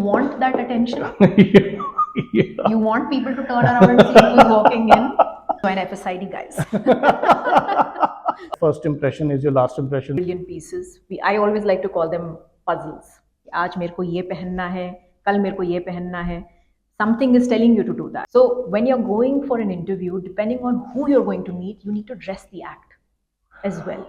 want that attention. Yeah. You want people to turn around and see who's walking in. So an FSID, guys. First impression is your last impression. Brilliant pieces. I always like to call them puzzles. आज मेरे को ये पहनना है, कल मेरे को ये पहनना है. Something is telling you to do that. So when you're going for an interview, depending on who you're going to meet, you need to dress the act as well.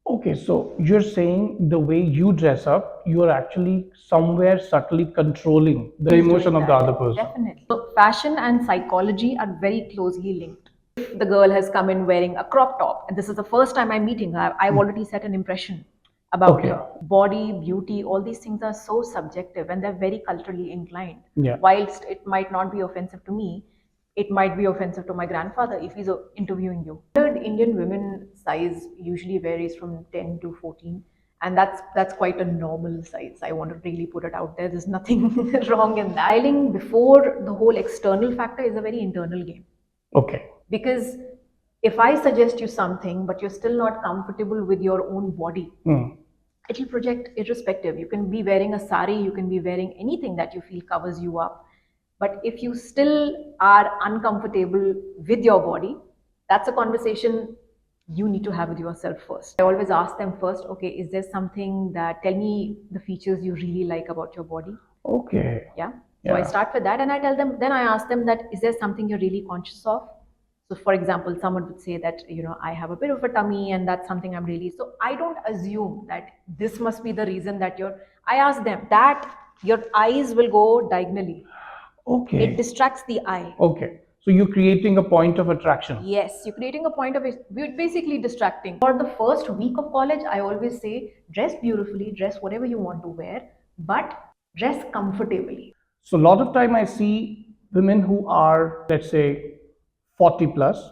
Okay, so you're saying the way you dress up, you are actually somewhere subtly controlling the emotion of the other person. Definitely. So fashion and psychology are very closely linked. If the girl has come in wearing a crop top, and this is the first time I'm meeting her, I've already set an impression about her. Body, beauty, all these things are so subjective and they're very culturally inclined. Yeah. Whilst it might not be offensive to me, it might be offensive to my grandfather if he's interviewing you. Indian women size usually varies from 10 to 14, and that's quite a normal size. I want to really put it out there. There's nothing wrong in that. Styling before the whole external factor is a very internal game. Okay. Because if I suggest you something, but you're still not comfortable with your own body, it will project irrespective. You can be wearing a sari, you can be wearing anything that you feel covers you up. But if you still are uncomfortable with your body, that's a conversation you need to have with yourself first. I always ask them first, okay, is there something that, tell me the features you really like about your body? Okay. Yeah. So I start with that and I tell them, then I ask them that, is there something you're really conscious of? So for example, someone would say that, I have a bit of a tummy and that's something I'm really, so I don't assume that this must be the reason that I ask them that your eyes will go diagonally. Okay. It distracts the eye. Okay. So you're creating a point of attraction. Yes, you're creating a point of, we're basically distracting. For the first week of college, I always say, dress beautifully, dress whatever you want to wear, but dress comfortably. So a lot of time I see women who are, let's say, 40 plus,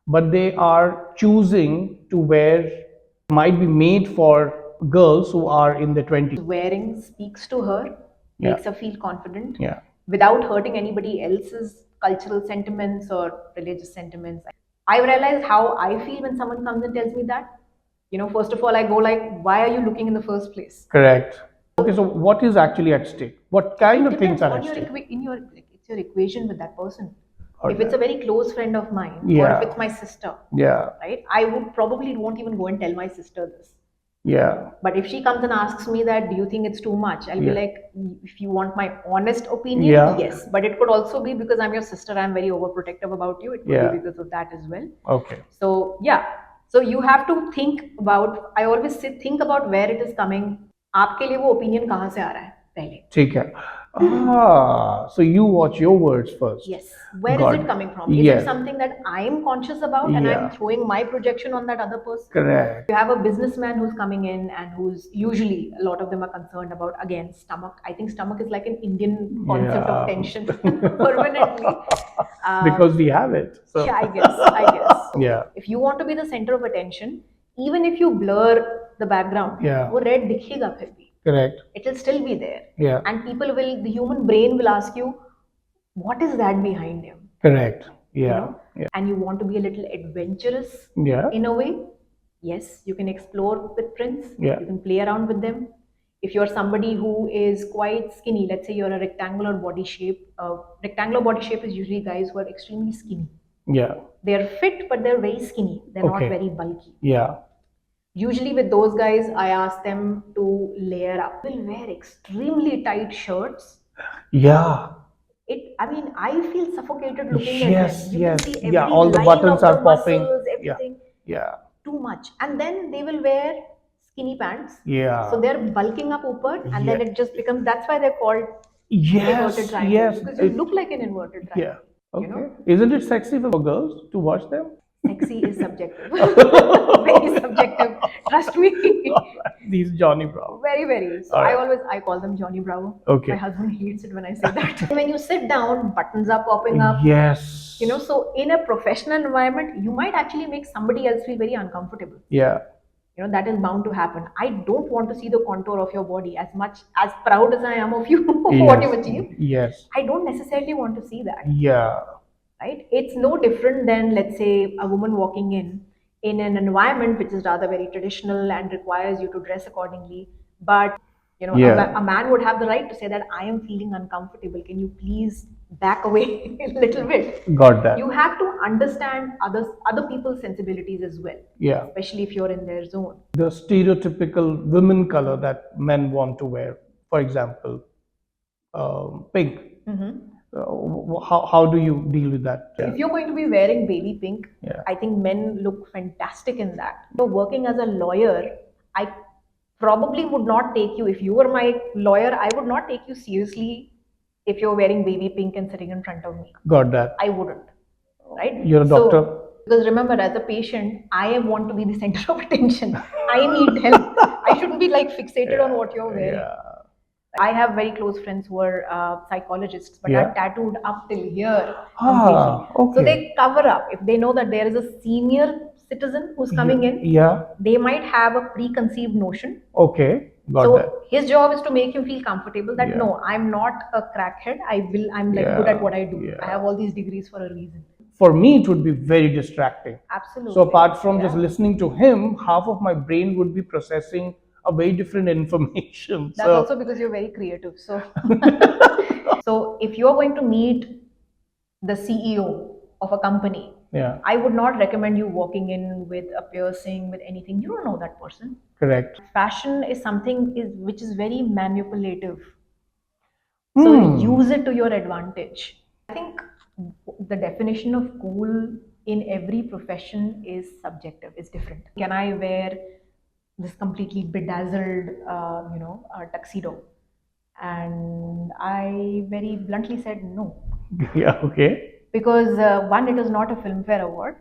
but they are choosing to wear, might be made for girls who are in their 20s. Wearing speaks to her, makes her feel confident, without hurting anybody else's cultural sentiments or religious sentiments. I realize how I feel when someone comes and tells me that. First of all, I go like, why are you looking in the first place? Correct. Okay, so what is actually at stake? What kind of things are at stake? It's your equation with that person. If it's a very close friend of mine, or if it's my sister, right? I won't even go and tell my sister this. Yeah. But if she comes and asks me that, do you think it's too much? I'll be like, if you want my honest opinion, yes. But it could also be because I'm your sister, I'm very overprotective about you. It could be because of that as well. Okay. So yeah. So you have to think about, I always say, think about where it is coming. आपके लिए वो opinion कहाँ से आ रहा है पहले. ठीक है. So you watch your words first. Yes. Where is it coming from? Is it something that I am conscious about and I'm throwing my projection on that other person? Correct. You have a businessman who's coming in and who's usually, a lot of them are concerned about, again, stomach. I think stomach is like an Indian concept of tension permanently. Because we have it. So. Yeah, I guess. Yeah. If you want to be the center of attention, even if you blur the background, वो red दिखेगा फिर भी. Correct. It will still be there. Yeah. And the human brain will ask you, what is that behind him? Correct. Yeah. And you want to be a little adventurous in a way. Yes, you can explore with prints. Yeah. You can play around with them. If you're somebody who is quite skinny, let's say you're a rectangular body shape. Rectangular body shape is usually guys who are extremely skinny. Yeah. They're fit, but they're very skinny. They're not very bulky. Yeah. Usually with those guys, I ask them to layer up. They'll wear extremely tight shirts. Yeah. I feel suffocated looking at them. Yes. All the buttons are popping. Everything. Yeah. Too much. And then they will wear skinny pants. Yeah. So they're bulking up upward and then it just becomes, that's why they're called inverted triangles. Yes. Because you look like an inverted triangle. Yeah. Okay. Isn't it sexy for girls to watch them? Sexy is subjective. Very subjective. Trust me. These Johnny Bravo. Very, very. So I call them Johnny Bravo. Okay. My husband hates it when I say that. When you sit down, buttons are popping up. Yes. So in a professional environment, you might actually make somebody else feel very uncomfortable. Yeah. That is bound to happen. I don't want to see the contour of your body as proud as I am of you, what you've achieved. Yes. I don't necessarily want to see that. Yeah. Right? It's no different than, let's say, a woman walking in an environment which is rather very traditional and requires you to dress accordingly. But You know, Yeah. a man would have the right to say that I am feeling uncomfortable. Can you please back away a little bit? Got that. You have to understand other people's sensibilities as well, Yeah. especially if you're in their zone. The stereotypical women color that men want to wear, for example, pink. How do you deal with that? If you're going to be wearing baby pink, Yeah. I think men look fantastic in that. If you're working as a lawyer, I probably would not take you, if you were my lawyer, I would not take you seriously if you're wearing baby pink and sitting in front of me. Got that. I wouldn't, right? You're a doctor. So, because remember, as a patient, I want to be the center of attention. I need help. I shouldn't be like fixated on what you're wearing. Yeah. I have very close friends who are psychologists, but Yeah. are tattooed up till here Ah, completely. So okay. they cover up. If they know that there is a senior citizen who's coming in, Yeah. they might have a preconceived notion. Okay. Got So that. his job is to make him feel comfortable that Yeah. no, I'm not a crackhead. I'm like good at what I do. I have all these degrees for a reason. For me, it would be very distracting. Absolutely. So apart from just listening to him, half of my brain would be processing a very different information. That's also because you're very creative. So, so if you're going to meet the CEO of a company, Yeah. I would not recommend you walking in with a piercing, with anything. You don't know that person. Correct. Fashion is something which is very manipulative. So use it to your advantage. I think the definition of cool in every profession is subjective, is different. Can I wear this completely bedazzled, tuxedo? And I very bluntly said no. Yeah. Okay. Because one, it is not a Filmfare award.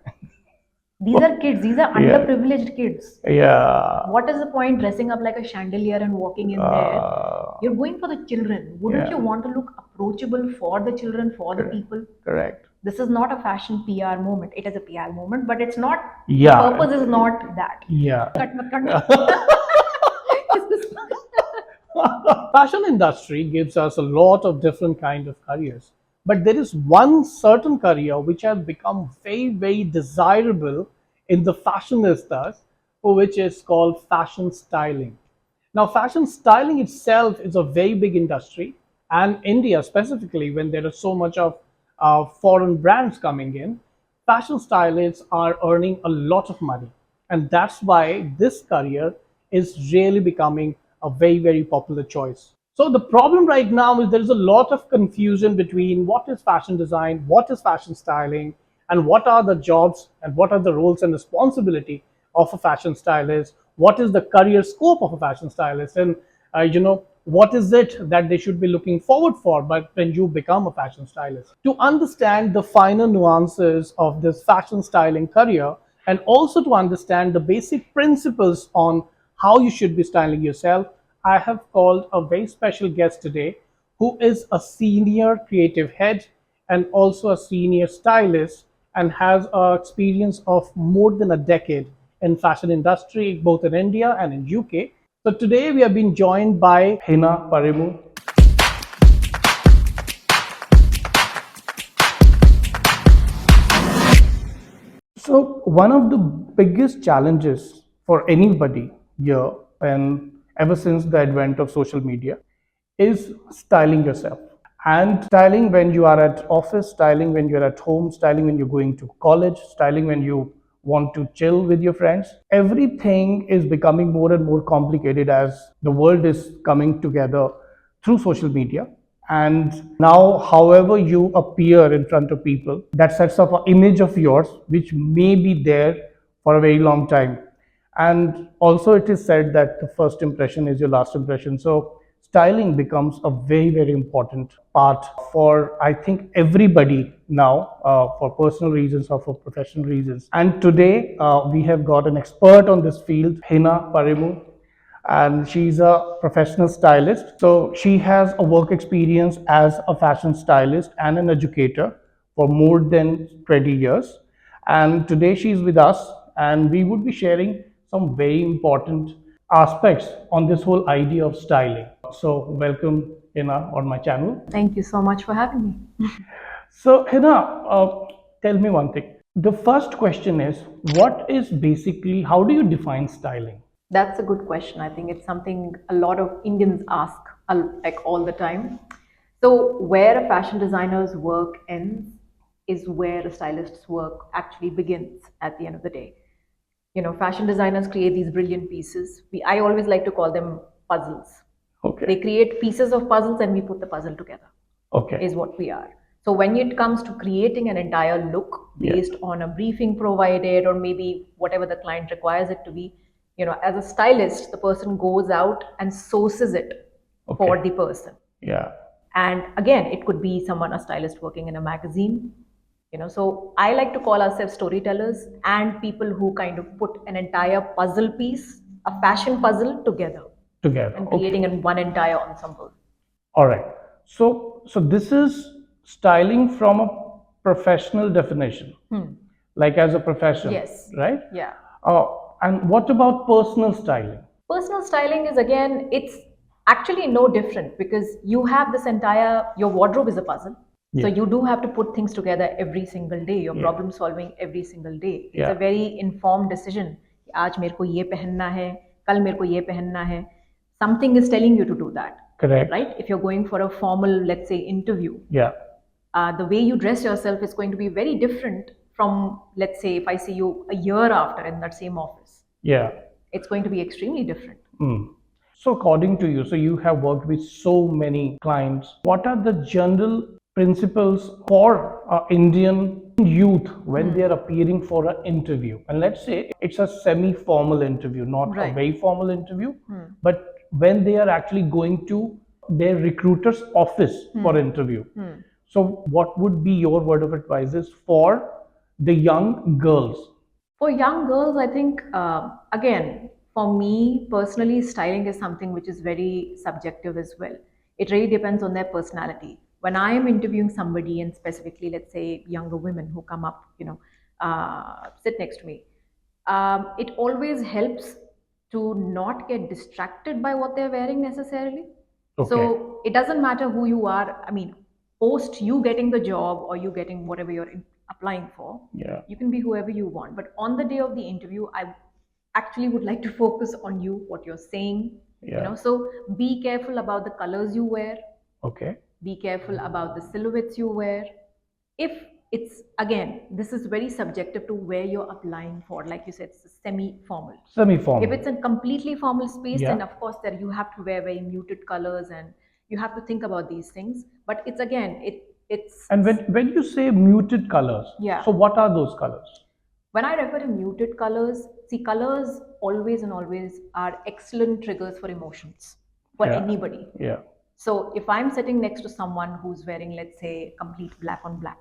These are kids, these are underprivileged kids. Yeah. What is the point dressing up like a chandelier and walking in there? You're going for the children. Wouldn't you want to look approachable for the children, for the people? Correct. This is not a fashion PR moment. It is a PR moment, but it's not, Yeah. the purpose is not that. Yeah. Cut. Fashion industry gives us a lot of different kind of careers, but there is one certain career which has become very, very desirable in the fashionistas, which is called fashion styling. Now, fashion styling itself is a very big industry, and India specifically, when there is so much of foreign brands coming in, fashion stylists are earning a lot of money, and that's why this career is really becoming a very, very popular choice. So the problem right now is there is a lot of confusion between what is fashion design, what is fashion styling, and what are the jobs and what are the roles and responsibility of a fashion stylist, what is the career scope of a fashion stylist, and what is it that they should be looking forward for but when you become a fashion stylist. To understand the finer nuances of this fashion styling career, and also to understand the basic principles on how you should be styling yourself, I have called a very special guest today who is a senior creative head and also a senior stylist and has an experience of more than a decade in fashion industry, both in India and in UK. So today we have been joined by HennaParimoo. So one of the biggest challenges for anybody here, and ever since the advent of social media, is styling yourself. And styling when you are at office, styling when you're at home, styling when you're going to college, styling when you want to chill with your friends. Everything is becoming more and more complicated as the world is coming together through social media. And now, however you appear in front of people, that sets up an image of yours, which may be there for a very long time. And also, it is said that the first impression is your last impression. So, styling becomes a very, very important part for, I think, everybody now, for personal reasons or for professional reasons. And today, we have got an expert on this field, HennaParimoo, and she's a professional stylist. So she has a work experience as a fashion stylist and an educator for more than 20 years. And today she's with us, and we would be sharing some very important aspects on this whole idea of styling. So welcome, Henna, on my channel. Thank you so much for having me. So Henna, tell me one thing. The first question is, what is basically, how do you define styling? That's a good question. I think it's something a lot of Indians ask like all the time. So, where a fashion designer's work ends is where a stylist's work actually begins at the end of the day. Fashion designers create these brilliant pieces. I always like to call them puzzles. They Okay. create pieces of puzzles and we put the puzzle together, Okay. is what we are. So when it comes to creating an entire look Yeah. based on a briefing provided or maybe whatever the client requires it to be, as a stylist, the person goes out and sources it for Okay. the person. Yeah. And again, it could be someone, a stylist working in a magazine. So I like to call ourselves storytellers and people who kind of put an entire puzzle piece, a fashion puzzle together Together. and Okay. creating in one entire ensemble. All right. So this is styling from a professional definition, like as a profession, Yes. right? Yeah. Uh, and what about personal styling? Personal styling is, again, it's actually no different because you have this entire, your wardrobe is a puzzle. So Yeah. you do have to put things together every single day. You're Yeah. problem solving every single day. It's Yeah. a very informed decision. आज मेरे को ये पहनना है, कल मेरे को ये पहनना है. Something is telling you to do that. Correct. Right? If you're going for a formal, let's say, interview, Yeah. the way you dress yourself is going to be very different from, let's say, if I see you a year after in that same office. Yeah. It's going to be extremely different. So according to you, so you have worked with so many clients. What are the general principles for Indian youth when they are appearing for an interview? And let's say it's a semi-formal interview, not a Right. very formal interview, but when they are actually going to their recruiter's office for interview. So what would be your word of advice for the young girls? For young girls, I think, again, for me personally, styling is something which is very subjective as well. It really depends on their personality. When I am interviewing somebody, and specifically, let's say, younger women who come up, sit next to me, it always helps to not get distracted by what they're wearing necessarily. Okay. So it doesn't matter who you are. I mean, post you getting the job or you getting whatever you're applying for, Yeah. you can be whoever you want. But on the day of the interview, I actually would like to focus on you, what you're saying. Yeah. So be careful about the colors you wear. Okay. Be careful about the silhouettes you wear. If it's, again, this is very subjective to where you're applying for. Like you said, it's semi-formal. Semi-formal. If it's a completely formal space, Yeah. then of course there you have to wear very muted colors and you have to think about these things. But it's, again, it's And when you say muted colors, Yeah. so what are those colors? when I refer to muted colors, see, colors always and always are excellent triggers for emotions for Yeah. anybody. Yeah. So if I'm sitting next to someone who's wearing, let's say, complete black on black,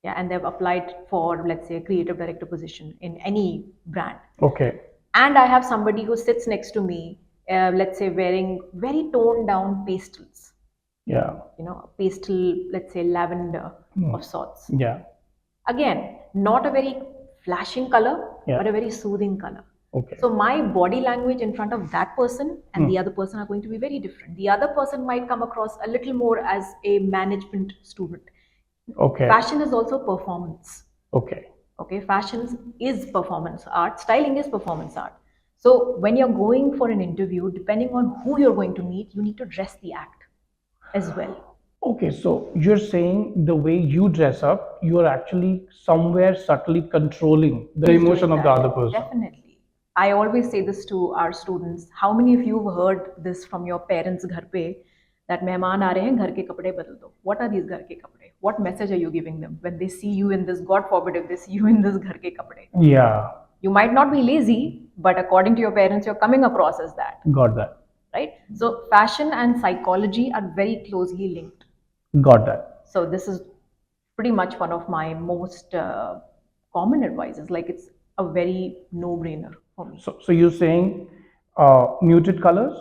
yeah, and they've applied for, let's say, a creative director position in any brand, Okay. and I have somebody who sits next to me, let's say, wearing very toned down pastels, Yeah. pastel, let's say, lavender of sorts. Yeah. Again, not a very flashing color, Yeah. but a very soothing color. Okay. So my body language in front of that person and the other person are going to be very different. The other person might come across a little more as a management student. Okay. Fashion is also performance. Okay. Okay, fashion is performance art, styling is performance art. So when you're going for an interview, depending on who you're going to meet, you need to dress the act as well. Okay. So you're saying the way you dress up, you are actually somewhere subtly controlling the Is emotion doing of the that. other person. Definitely. I always say this to our students. How many of you have heard this from your parents घर पे that मेहमान आ रहे हैं घर के कपड़े बदल दो? What are these घर के कपड़े? What message are you giving them when they see you in this? God forbid if they see you in this घर के कपड़े. Yeah. You might not be lazy, but according to your parents, you're coming across as that, Got that. right? So fashion and psychology are very closely linked. Got that. So this is pretty much one of my most common advices. Like, it's a very no-brainer for me. So you're saying muted colors?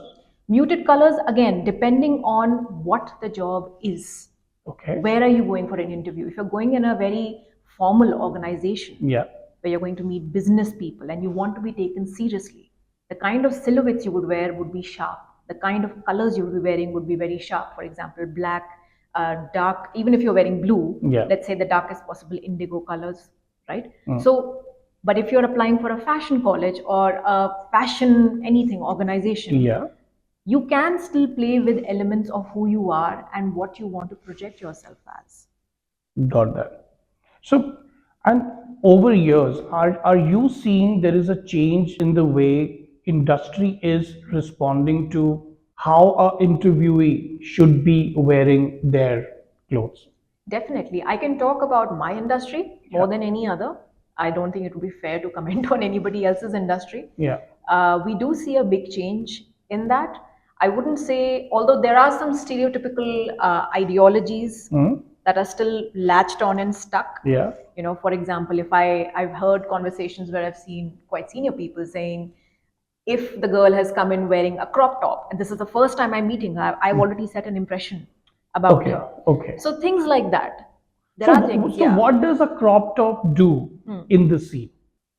Muted colors, again, depending on what the job is. Okay. Where are you going for an interview? If you're going in a very formal organization, Yeah. where you're going to meet business people and you want to be taken seriously, the kind of silhouettes you would wear would be sharp. The kind of colors you would be wearing would be very sharp. For example, black, dark, even if you're wearing blue, Yeah. let's say the darkest possible indigo colors, right? So But if you're applying for a fashion college or a fashion anything organization, Yeah. you can still play with elements of who you are and what you want to project yourself as. Got that. So, and over years, are you seeing there is a change in the way industry is responding to how a interviewee should be wearing their clothes? Definitely. I can talk about my industry more Yeah. than any other. I don't think it would be fair to comment on anybody else's industry. Yeah. We do see a big change in that. I wouldn't say, although there are some stereotypical ideologies Hmm? that are still latched on and stuck. Yeah. You know, for example, I've heard conversations where I've seen quite senior people saying, if the girl has come in wearing a crop top, and this is the first time I'm meeting her, I've already set an impression about Okay. her. Okay. So things like that. There So, are things, so yeah. what does a crop top do in the scene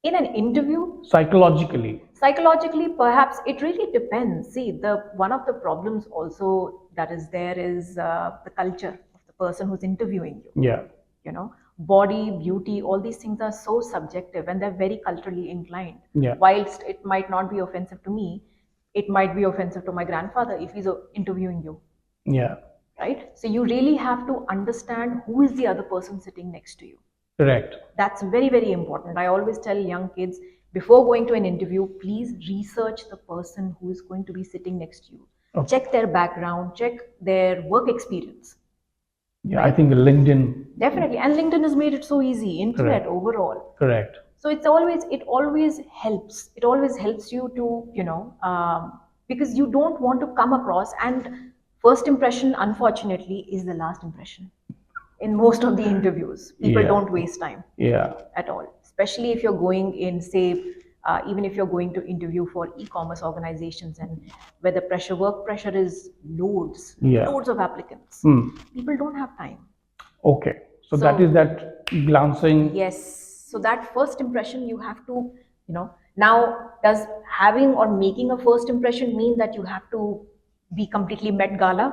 In an interview, psychologically? psychologically, perhaps it really depends. See, the one of the problems also that is there is the culture of the person who's interviewing you. Yeah. You know, body, beauty, all these things are so subjective and they're very culturally inclined. Yeah. Whilst it might not be offensive to me, it might be offensive to my grandfather if he's interviewing you, Yeah. right? So you really have to understand who is the other person sitting next to you. Correct. That's very, very important. I always tell young kids, before going to an interview, please research the person who is going to be sitting next to you. Okay. Check their background, check their work experience. Yeah, I think LinkedIn. Definitely. And LinkedIn has made it so easy, internet Correct. overall. Correct. So it always helps. It always helps you to, because you don't want to come across, and first impression, unfortunately, is the last impression in most of the interviews. People Yeah. don't waste time Yeah. at all, especially if you're going in, say, even if you're going to interview for e-commerce organizations and where the work pressure is loads, Yeah. loads of applicants. People don't have time. Okay. So that is that glancing. Yes. So that first impression you have to, now does having or making a first impression mean that you have to be completely Met Gala?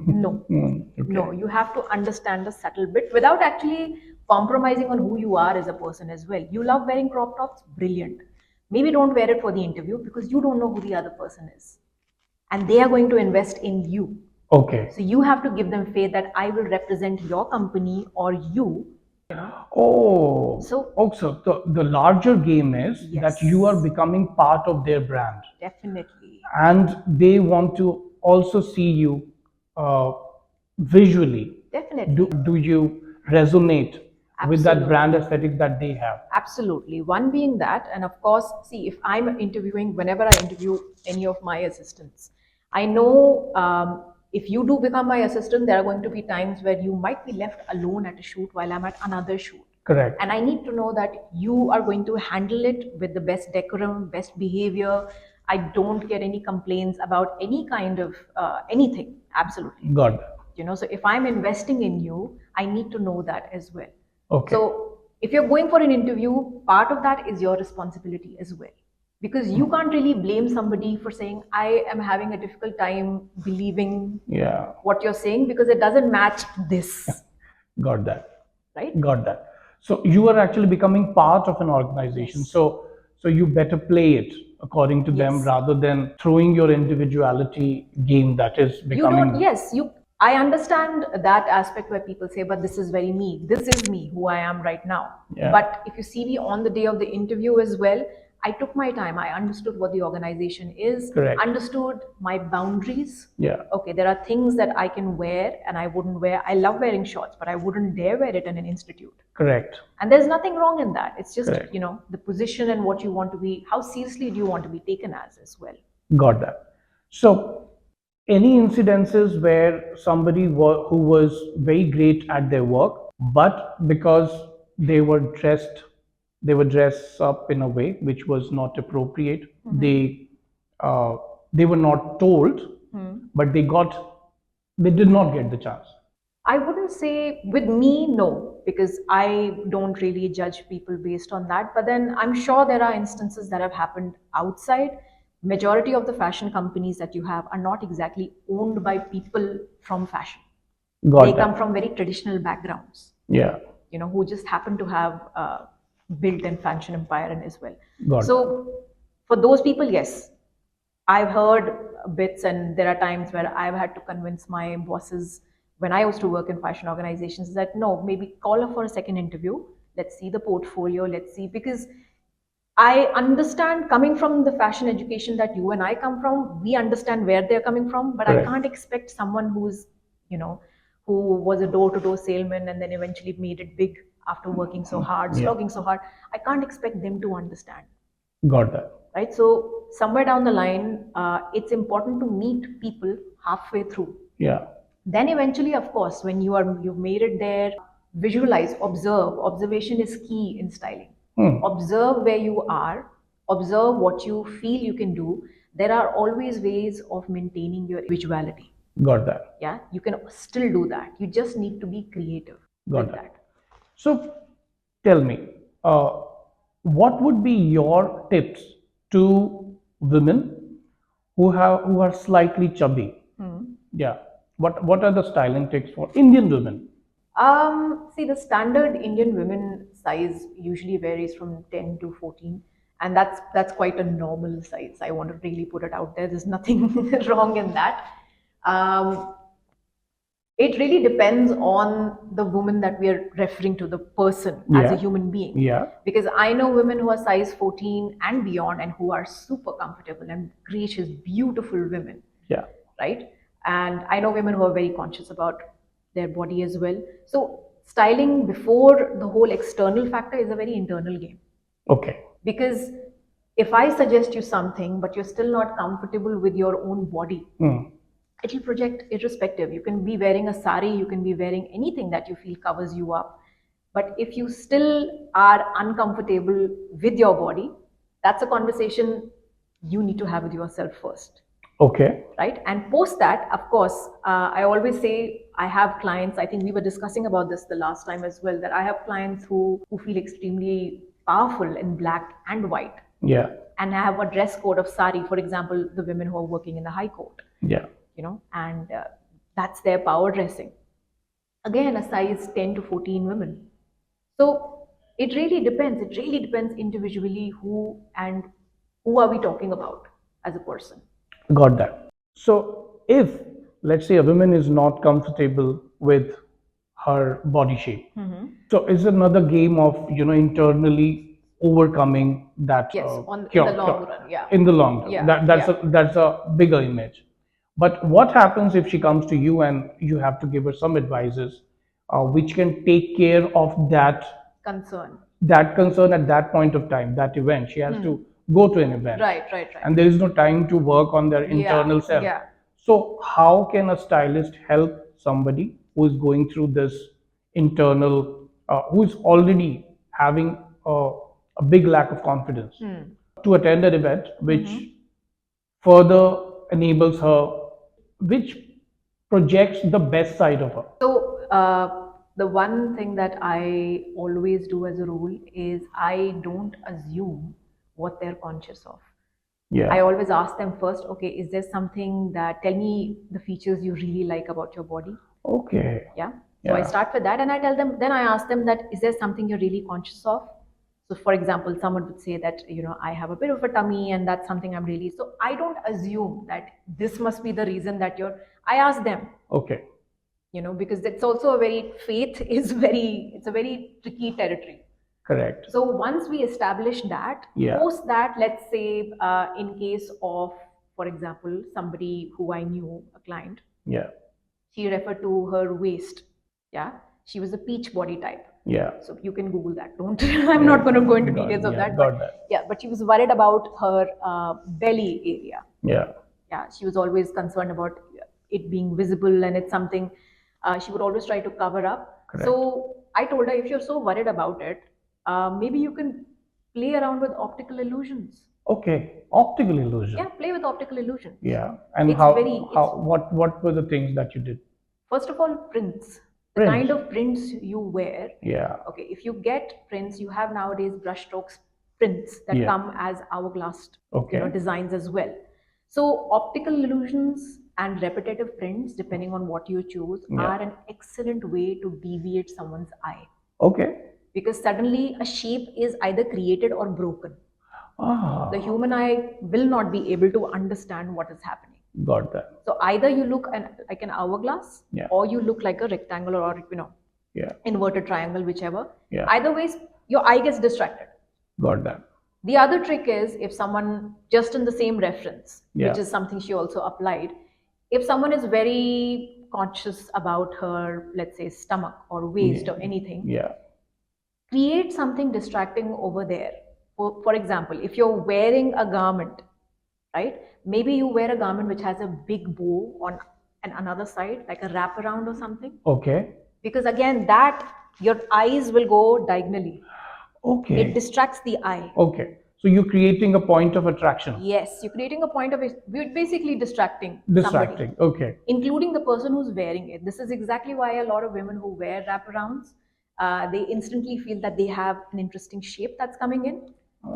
No. No, you have to understand the subtle bit without actually compromising on who you are as a person as well. You love wearing crop tops? Brilliant. Maybe don't wear it for the interview because you don't know who the other person is. And they are going to invest in you. Okay. So you have to give them faith that I will represent your company or you. Oh. So Also, the larger game is that Yes. you are becoming part of their brand, definitely. and they want to also see you uh, visually. Definitely. Do you resonate with that Absolutely. brand aesthetic that they have? Absolutely. One being that, and of course, see, if I'm interviewing, whenever I interview any of my assistants, I know if you do become my assistant, there are going to be times where you might be left alone at a shoot while I'm at another shoot. Correct. And I need to know that you are going to handle it with the best decorum, best behavior. I don't get any complaints about any kind of anything. Absolutely. Got that. So if I'm investing in you, I need to know that as well. Okay. So if you're going for an interview, part of that is your responsibility as well. Because you can't really blame somebody for saying, I am having a difficult time believing Yeah. what you're saying because it doesn't match this, Got that. right? Got that. So you are actually becoming part of an organization. Yes. So you better play it according to them Yes. rather than throwing your individuality game that is You becoming. don't, yes, I understand that aspect where people say, but this is very me. This is me, who I am right now. Yeah. But if you see me on the day of the interview as well, I took my time. I understood what the organization is, Correct. understood my boundaries. Yeah. Okay, there are things that I can wear and I wouldn't wear. I love wearing shorts, but I wouldn't dare wear it in an institute. Correct. And there's nothing wrong in that. It's just, Correct. the position and what you want to be, how seriously do you want to be taken as well. Got that. So any incidences where somebody who was very great at their work, but because they were dressed up in a way which was not appropriate, they were not told, but they did not get the chance. I wouldn't say with me, no, because I don't really judge people based on that. But then I'm sure there are instances that have happened outside. Majority of the fashion companies that you have are not exactly owned by people from fashion. Got They that. come from very traditional backgrounds, Yeah. who just happen to have built in fashion empire and as well. Got So that. for those people, yes, I've heard bits, and there are times where I've had to convince my bosses when I used to work in fashion organizations that no, maybe call her for a second interview. Let's see the portfolio. Let's see, because I understand coming from the fashion education that you and I come from, we understand where they're coming from, but I Correct. can't expect someone who's, you know, who was a door to door salesman and then eventually made it big after working so hard, Yeah. slogging so hard. I can't expect them to understand, Got that. right? So somewhere down the line, it's important to meet people halfway through. Yeah. Then eventually, of course, when you've made it there, visualize, observe. Observation is key in styling. Observe where you are, observe what you feel you can do. There are always ways of maintaining your visuality. Got that. Yeah, you can still do that. You just need to be creative Got with that. that. So tell me, what would be your tips to women who are slightly chubby? Yeah. What are the styling tips for Indian women? See, the standard Indian women size usually varies from 10 to 14, and that's quite a normal size. I want to really put it out there. There's nothing wrong in that. Um, it really depends on the woman that we are referring to, the person as a Yeah. human being. Yeah. Because I know women who are size 14 and beyond and who are super comfortable and gracious, beautiful women, Yeah. right? And I know women who are very conscious about their body as well. So styling before the whole external factor is a very internal game. Okay. Because if I suggest you something, but you're still not comfortable with your own body, it'll project irrespective. You can be wearing a sari, you can be wearing anything that you feel covers you up. But if you still are uncomfortable with your body, that's a conversation you need to have with yourself first, Okay. right? And post that, of course, I always say I have clients. I think we were discussing about this the last time as well, that I have clients who feel extremely powerful in black and white, Yeah. and have a dress code of sari, for example, the women who are working in the high court, Yeah. and that's their power dressing. Again, a size 10 to 14 women. So it really depends. It really depends individually who are we talking about as a person. Got that. So if let's say a woman is not comfortable with her body shape, so it's another game of internally overcoming that Yes, in the long run, yeah. in the long term. Yeah, That's yeah. a bigger image. But what happens if she comes to you and you have to give her some advices, which can take care of Concern. that concern at that point of time, that event? She has to go to an event, Right, right, right. and there is no time to work on their Yeah, internal self. yeah. So, how can a stylist help somebody who is going through this internal, who is already having a big lack of confidence to attend an event which further enables her, which projects the best side of her? So, the one thing that I always do as a rule is I don't assume what they're conscious of. I Yeah. always ask them first, okay, is there something that, tell me the features you really like about your body? Okay. Yeah. So I Yeah. start with that and I tell them, then I ask them that, is there something you're really conscious of? So for example, someone would say that, I have a bit of a tummy and that's something I'm really, so I don't assume that this must be the reason that I ask them, Okay. because it's also a very, faith is it's a very tricky territory. Correct. So once we establish that, Yeah. post that, let's say in case of, for example, somebody who I knew, a client, Yeah. she referred to her waist. Yeah, she was a peach body type. Yeah. So you can Google that. Don't. I'm not going to go into Got, details of yeah, that. got But that. yeah, but she was worried about her belly area. Yeah. Yeah, she was always concerned about it being visible, and it's something she would always try to cover up. Correct. So I told her, if you're so worried about it, maybe you can play around with optical illusions. Okay. Optical illusion. Yeah, play with optical illusions. Yeah. And It's how very, how it's what were the things that you did? first of all, prints. The Prints. kind of prints you wear. Yeah. Okay, if you get prints, you have nowadays brushstrokes prints that Yeah. come as hourglass, Okay. designs as well. So optical illusions and repetitive prints, depending on what you choose, Yeah. are an excellent way to deviate someone's eye. Okay. because suddenly a shape is either created or broken. Ah, The human eye will not be able to understand what is happening. got that. So either you look like an hourglass, Yeah. or you look like a rectangle, or Yeah, inverted triangle, whichever. Yeah. Either ways, your eye gets distracted. got that. The other trick is, if someone just in the same reference, Yeah. which is something she also applied, if someone is very conscious about her, let's say, stomach or waist or anything, Yeah, create something distracting over there. For example, if you're wearing a garment, right? Maybe you wear a garment which has a big bow on another side, like a wraparound or something. okay, Because again, that your eyes will go diagonally. okay, It distracts the eye. okay. So you're creating a point of attraction. Yes, you're creating a point of we're basically distracting somebody, Distracting. Okay. including the person who's wearing it. This is exactly why a lot of women who wear wraparounds, they instantly feel that they have an interesting shape that's coming in,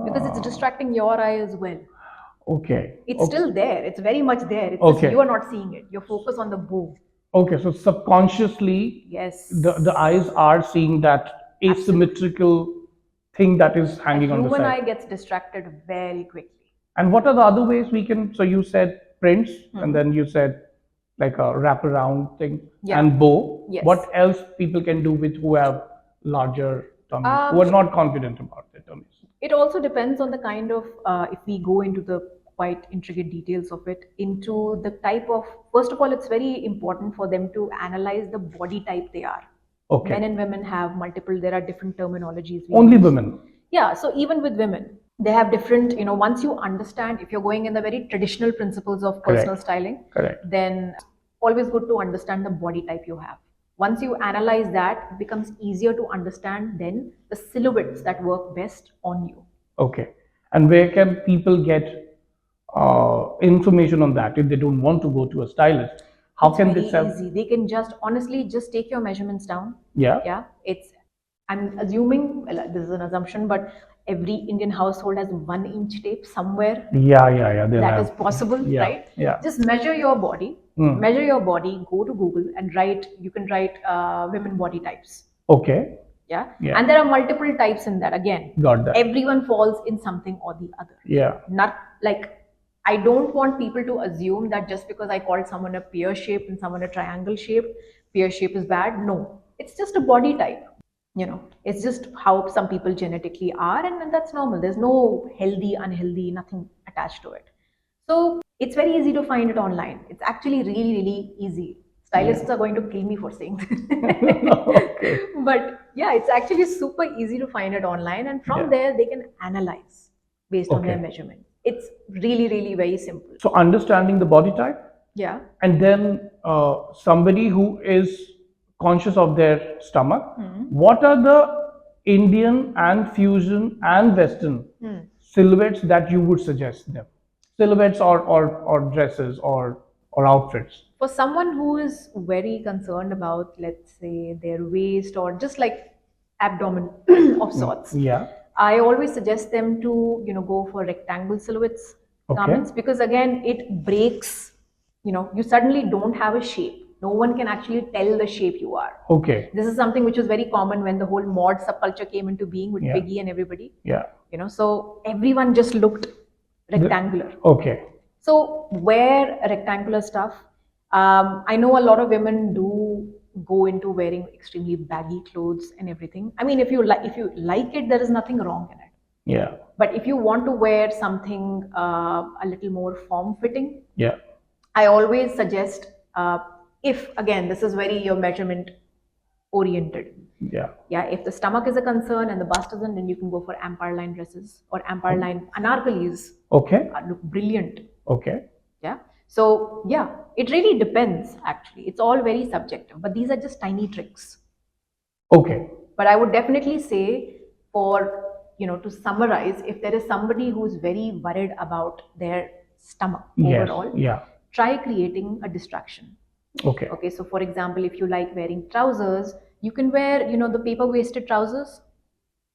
because it's distracting your eye as well. Okay. It's Okay. still there. It's very much there. It's Okay. just you are not seeing it. You're focused on the bow. Okay. So subconsciously, Yes. the eyes are seeing that asymmetrical thing that is A hanging on the human eye side. gets distracted very quickly. And what are the other ways we can? So you said prints, and then you said like a wraparound thing Yeah. and bow. Yes. What else people can do with who have larger tummies, who are not confident about their tummies? It also depends on the kind of, if we go into the quite intricate details of it, into the type of, first of all, it's very important for them to analyze the body type they are. Okay. Men and women have multiple, there are different terminologies. Only women. Yeah, so even with women, they have different, once you understand, if you're going in the very traditional principles of personal styling, Correct. then it's always good to understand the body type you have. Once you analyze that, it becomes easier to understand then the silhouettes that work best on you. Okay. And where can people get information on that if they don't want to go to a stylist? How can they Very easy. They can just honestly just take your measurements down. Yeah. Yeah. I'm assuming, well, this is an assumption, but every Indian household has 1 inch tape somewhere. Yeah. That is possible, Yeah. right? Yeah. Just measure your body. Measure your body. Go to Google and write. You can write women body types. Okay. Yeah? Yeah. And there are multiple types in that. Again, Got that. everyone falls in something or the other. Yeah. Not like, I don't want people to assume that just because I called someone a pear shape and someone a triangle shape, pear shape is bad. No, it's just a body type. It's just how some people genetically are, and that's normal. There's no healthy, unhealthy, nothing attached to it. So it's very easy to find it online. It's actually really, really easy. Stylists are going to kill me for saying that. Okay. But yeah, it's actually super easy to find it online, and from there they can analyze based on their measurement. It's really, really very simple. So understanding the body type, Yeah. and then somebody who is conscious of their stomach, what are the Indian and fusion and Western silhouettes that you would suggest them? Silhouettes or dresses or outfits? For someone who is very concerned about, let's say, their waist or just like abdomen of sorts, Yeah. I always suggest them to, go for rectangle silhouettes garments, because again, it breaks, you suddenly don't have a shape. No one can actually tell the shape you are. Okay. This is something which was very common when the whole mod subculture came into being with Biggie and everybody. Yeah. So everyone just looked rectangular. Okay. So wear rectangular stuff. I know a lot of women do go into wearing extremely baggy clothes and everything. I mean, if you like it, there is nothing wrong in it. Yeah. But if you want to wear something a little more form-fitting, Yeah. I always suggest, if again, this is very your measurement oriented. Yeah. Yeah, if the stomach is a concern and the bust isn't, then you can go for empire line dresses or empire line anarkalis. Okay. Look brilliant. Okay. Yeah. So yeah, it really depends actually. It's all very subjective, but these are just tiny tricks. Okay. But I would definitely say, for to summarize, if there is somebody who's very worried about their stomach overall, try creating a distraction. Okay. Okay, so for example, if you like wearing trousers, you can wear, the paper-waisted trousers.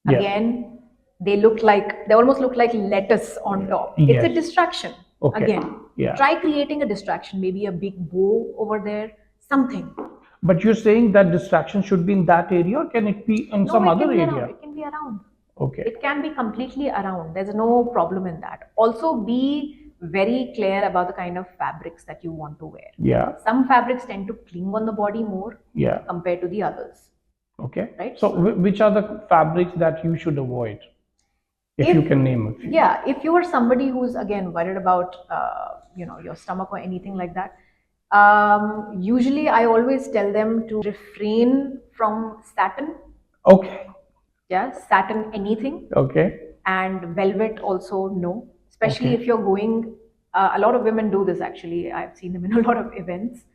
Yeah. Again, they almost look like lettuce on top. It's a distraction. Okay. Again, Yeah. try creating a distraction, maybe a big bow over there, something. But you're saying that distraction should be in that area, or can it be in No, some it other can be around. area? It can be around. Okay. It can be completely around. There's no problem in that. Also, be very clear about the kind of fabrics that you want to wear. Yeah. Some fabrics tend to cling on the body more Yeah. compared to the others. Okay. Right? So, which are the fabrics that you should avoid, if you can name a few? Yeah, if you are somebody who's again worried about your stomach or anything like that, usually I always tell them to refrain from satin. Okay. Yeah, satin anything. Okay. And velvet also no, especially Okay. if you're going. A lot of women do this actually. I've seen them in a lot of events.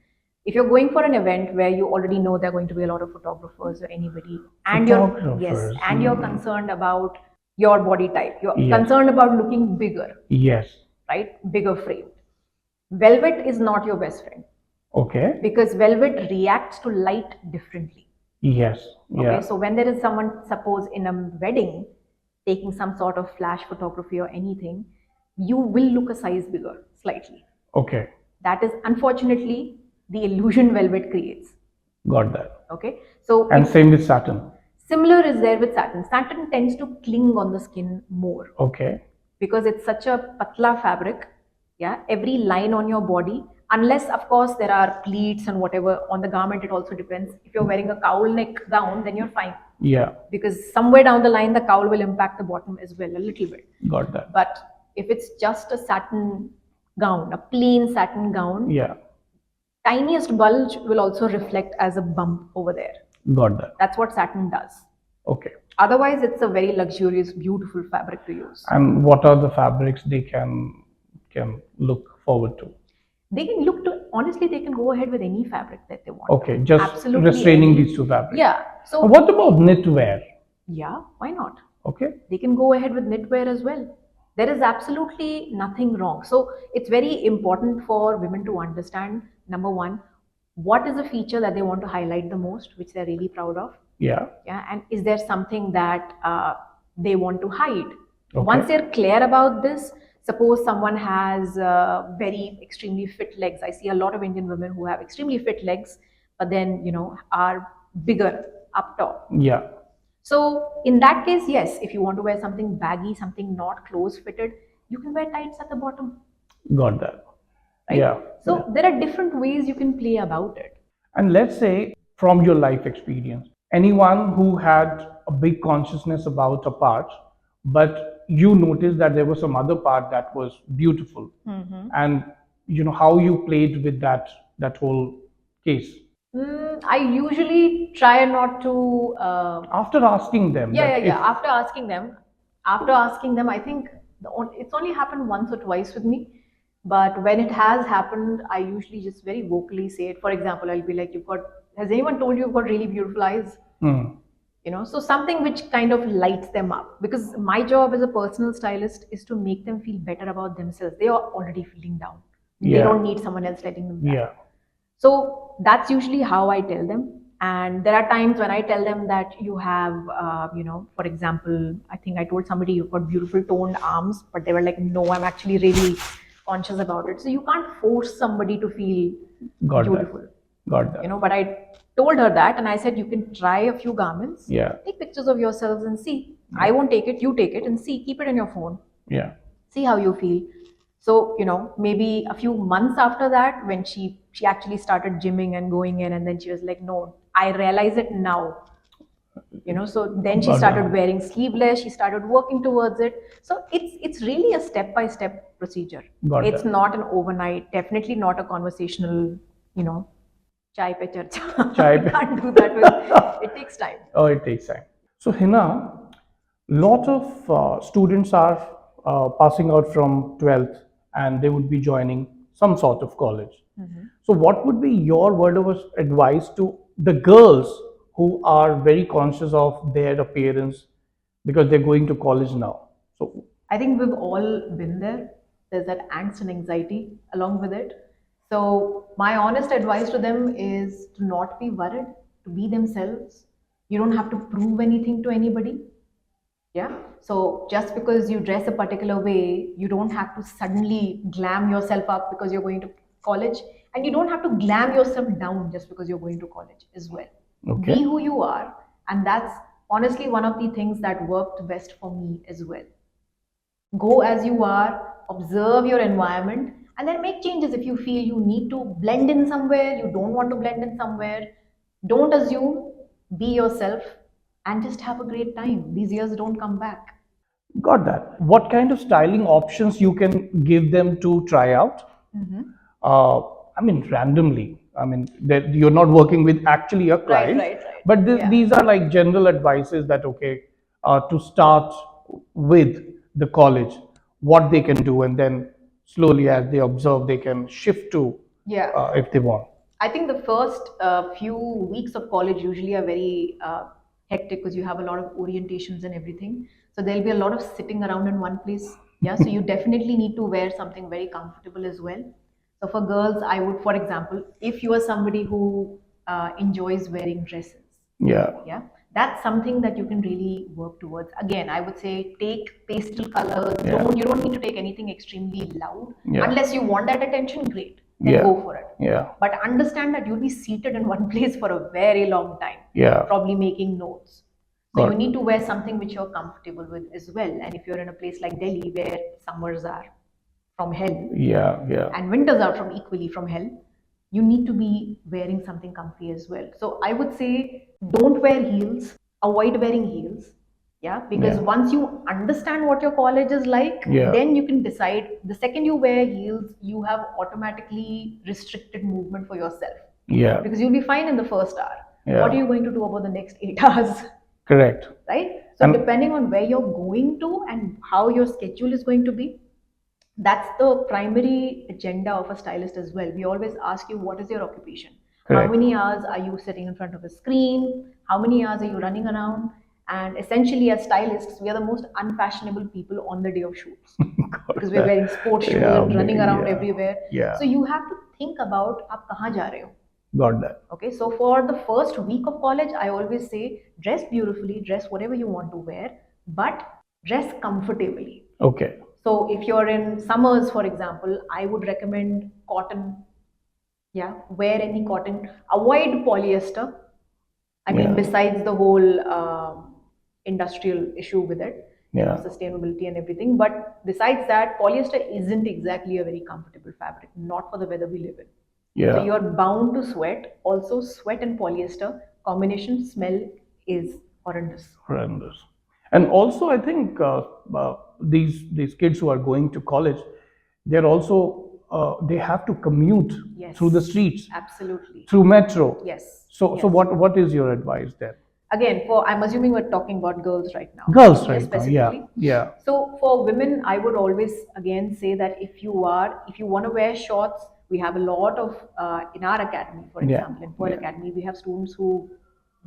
If you're going for an event where you already know there are going to be a lot of photographers or anybody, and Photographers. and you're concerned about your body type, you're Yes. concerned about looking bigger, Yes. right? Bigger frame. Velvet is not your best friend Okay. because velvet reacts to light differently. Yes. Yeah. Okay, so when there is someone, suppose in a wedding, taking some sort of flash photography or anything, you will look a size bigger slightly. Okay. That is unfortunately the illusion velvet creates. Got that. Okay, so And same with satin. similar is there with satin. Satin tends to cling on the skin more. Okay. Because it's such a patla fabric. Yeah, every line on your body, unless of course there are pleats and whatever on the garment, it also depends. If you're wearing a cowl neck gown, then you're fine. Yeah. Because somewhere down the line the cowl will impact the bottom as well a little bit. Got that. But if it's just a satin gown, a plain satin gown, yeah, tiniest bulge will also reflect as a bump over there. Got that. That's what satin does. Okay. Otherwise it's a very luxurious, beautiful fabric to use. And what are the fabrics they can look forward to? They can look to, honestly, they can go ahead with any fabric that they want. Okay, just absolutely restraining any. these two fabrics. Yeah. So what about knitwear? Yeah, why not? Okay. They can go ahead with knitwear as well. There is absolutely nothing wrong. So it's very important for women to understand, number one, what is a feature that they want to highlight the most, which they're really proud of. Yeah. Yeah. And is there something that they want to hide? Okay. Once they're clear about this, suppose someone has very extremely fit legs. I see a lot of Indian women who have extremely fit legs, but then, are bigger up top. Yeah. So in that case, yes, if you want to wear something baggy, something not close fitted, you can wear tights at the bottom. Got that. Right? Yeah. So there are different ways you can play about it. And let's say from your life experience, anyone who had a big consciousness about a part, but you noticed that there was some other part that was beautiful, and how you played with that whole case. I usually try not to. After asking them. After asking them, I think it's only happened once or twice with me. But when it has happened, I usually just very vocally say it. For example, I'll be like, has anyone told you you've got really beautiful eyes? So something which kind of lights them up. Because my job as a personal stylist is to make them feel better about themselves. They are already feeling down. They don't need someone else letting them down. Yeah. So that's usually how I tell them. And there are times when I tell them that you have, for example, I think I told somebody you've got beautiful toned arms, but they were like, no, I'm actually really conscious about it. So you can't force somebody to feel beautiful. Got that. But I told her that, and I said, you can try a few garments. Yeah. Take pictures of yourselves and see. Yeah. I won't take it, you take it and see. Keep it in your phone. Yeah. See how you feel. So, maybe a few months after that, when she actually started gymming and going in, and then she was like, no, I realize it now. So then she started wearing sleeveless, she started working towards it. So it's really a step-by-step procedure. It's not an overnight, definitely not a conversational, chai pe charcha. You can't do that. It takes time. Oh, it takes time. So Henna, lot of students are passing out from 12th and they would be joining some sort of college. So what would be your word of advice to the girls who are very conscious of their appearance because they're going to college now? So I think we've all been there. There's that angst and anxiety along with it. So my honest advice to them is to not be worried, to be themselves. You don't have to prove anything to anybody. Yeah. So just because you dress a particular way, you don't have to suddenly glam yourself up because you're going to college. And you don't have to glam yourself down just because you're going to college as well. Okay. Be who you are. And that's honestly one of the things that worked best for me as well. Go as you are, observe your environment, and then make changes if you feel you need to blend in somewhere, you don't want to blend in somewhere. Don't assume, be yourself, and just have a great time. These years don't come back. Got that. What kind of styling options you can give them to try out? Uh, I mean, randomly. I mean, that you're not working with actually a Right, client, right, right. but Yeah. these are like general advices that okay, to start with the college, what they can do, and then slowly as they observe, they can shift to Yeah. if they want. I think the first few weeks of college usually are very hectic because you have a lot of orientations and everything. So there'll be a lot of sitting around in one place. Yeah. So you definitely need to wear something very comfortable as well. So for girls, I would, for example, if you are somebody who enjoys wearing dresses, Yeah, yeah, that's something that you can really work towards. Again, I would say take pastel colors. Yeah. You don't need to take anything extremely loud. Yeah. Unless you want that attention, great, then Yeah. go for it. Yeah. But understand that you'll be seated in one place for a very long time, Yeah. probably making notes. So Got you it. need to wear something which you're comfortable with as well. And if you're in a place like Delhi where summers are from hell Yeah. Yeah. and winters are from equally from hell, you need to be wearing something comfy as well. So I would say don't wear heels, avoid wearing heels. Yeah, because Yeah. once you understand what your college is like, Yeah. then you can decide. The second you wear heels, you have automatically restricted movement for yourself Yeah. because you'll be fine in the first hour. Yeah. What are you going to do about the next 8 hours? Correct. Right? So, And depending on where you're going to and how your schedule is going to be, that's the primary agenda of a stylist as well. We always ask you, what is your occupation? How correct. many hours are you sitting in front of a screen? How many hours are you running around? And essentially, as stylists, we are the most unfashionable people on the day of shoots Got because we're that. wearing sports shoes Yeah, and running around yeah, everywhere. yeah. So you have to think about आप कहाँ जा रहे हो. Got that. Okay, so for the first week of college, I always say dress beautifully, dress whatever you want to wear, but dress comfortably. Okay. So if you're in summers, for example, I would recommend cotton. Yeah, wear any cotton. Avoid polyester. I mean, Yeah. besides the whole industrial issue with it, Yeah. sustainability and everything. But besides that, polyester isn't exactly a very comfortable fabric, not for the weather we live in. Yeah. So you're bound to sweat. Also, sweat and polyester combination smell is horrendous. Horrendous. And also, I think these kids who are going to college, they're also they have to commute Yes. through the streets, Absolutely. through metro. Yes. So Yes. so what is your advice there? Again, for I'm assuming we're talking about girls right now. Girls Yes, right now, yeah, specifically. yeah, So for women, I would always again say that if you want to wear shorts, we have a lot of in our academy, for Yeah, example, in Pearl yeah. Academy, we have students who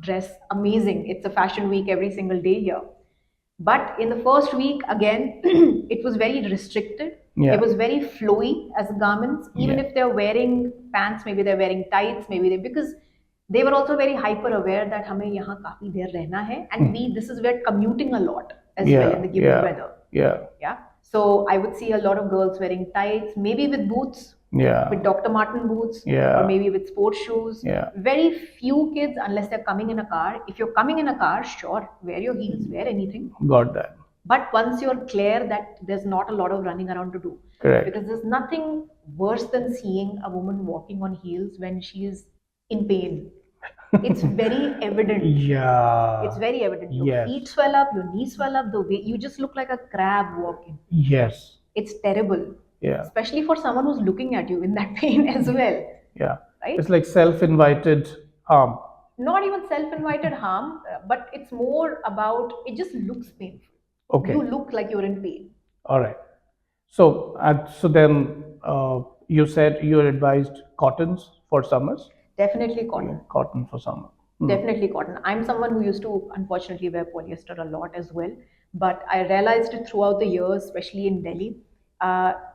dress amazing. It's a fashion week every single day here. But in the first week, again, it was very restricted. Yeah. It was very flowy as garments. Even Yeah. if they're wearing pants, maybe they're wearing tights, maybe they because they were also very hyper aware that हमें यहाँ काफी देर रहना है, and this is where commuting a lot as Yeah, well in the given yeah, weather. yeah, Yeah. So I would see a lot of girls wearing tights, maybe with boots, yeah, with Dr. Martin boots, Yeah. or maybe with sports shoes. Yeah. Very few kids, unless they're coming in a car. If you're coming in a car, sure, wear your heels, wear anything. got that. But once you're clear that there's not a lot of running around to do, Correct. because there's nothing worse than seeing a woman walking on heels when she is in pain. It's very evident. Yeah. It's very evident. Your Yes. feet swell up, your knees swell up, the way you just look like a crab walking. Yes. It's terrible. Yeah. Especially for someone who's looking at you in that pain as well. Yeah. Right? It's like self-invited harm. Not even self-invited harm, but it's more about it just looks painful. Okay. You look like you're in pain. All right. So then you said you advised cottons for summers. Definitely cotton. Yeah, cotton for summer. Definitely cotton. I'm someone who used to unfortunately wear polyester a lot as well. But I realized it throughout the years, especially in Delhi,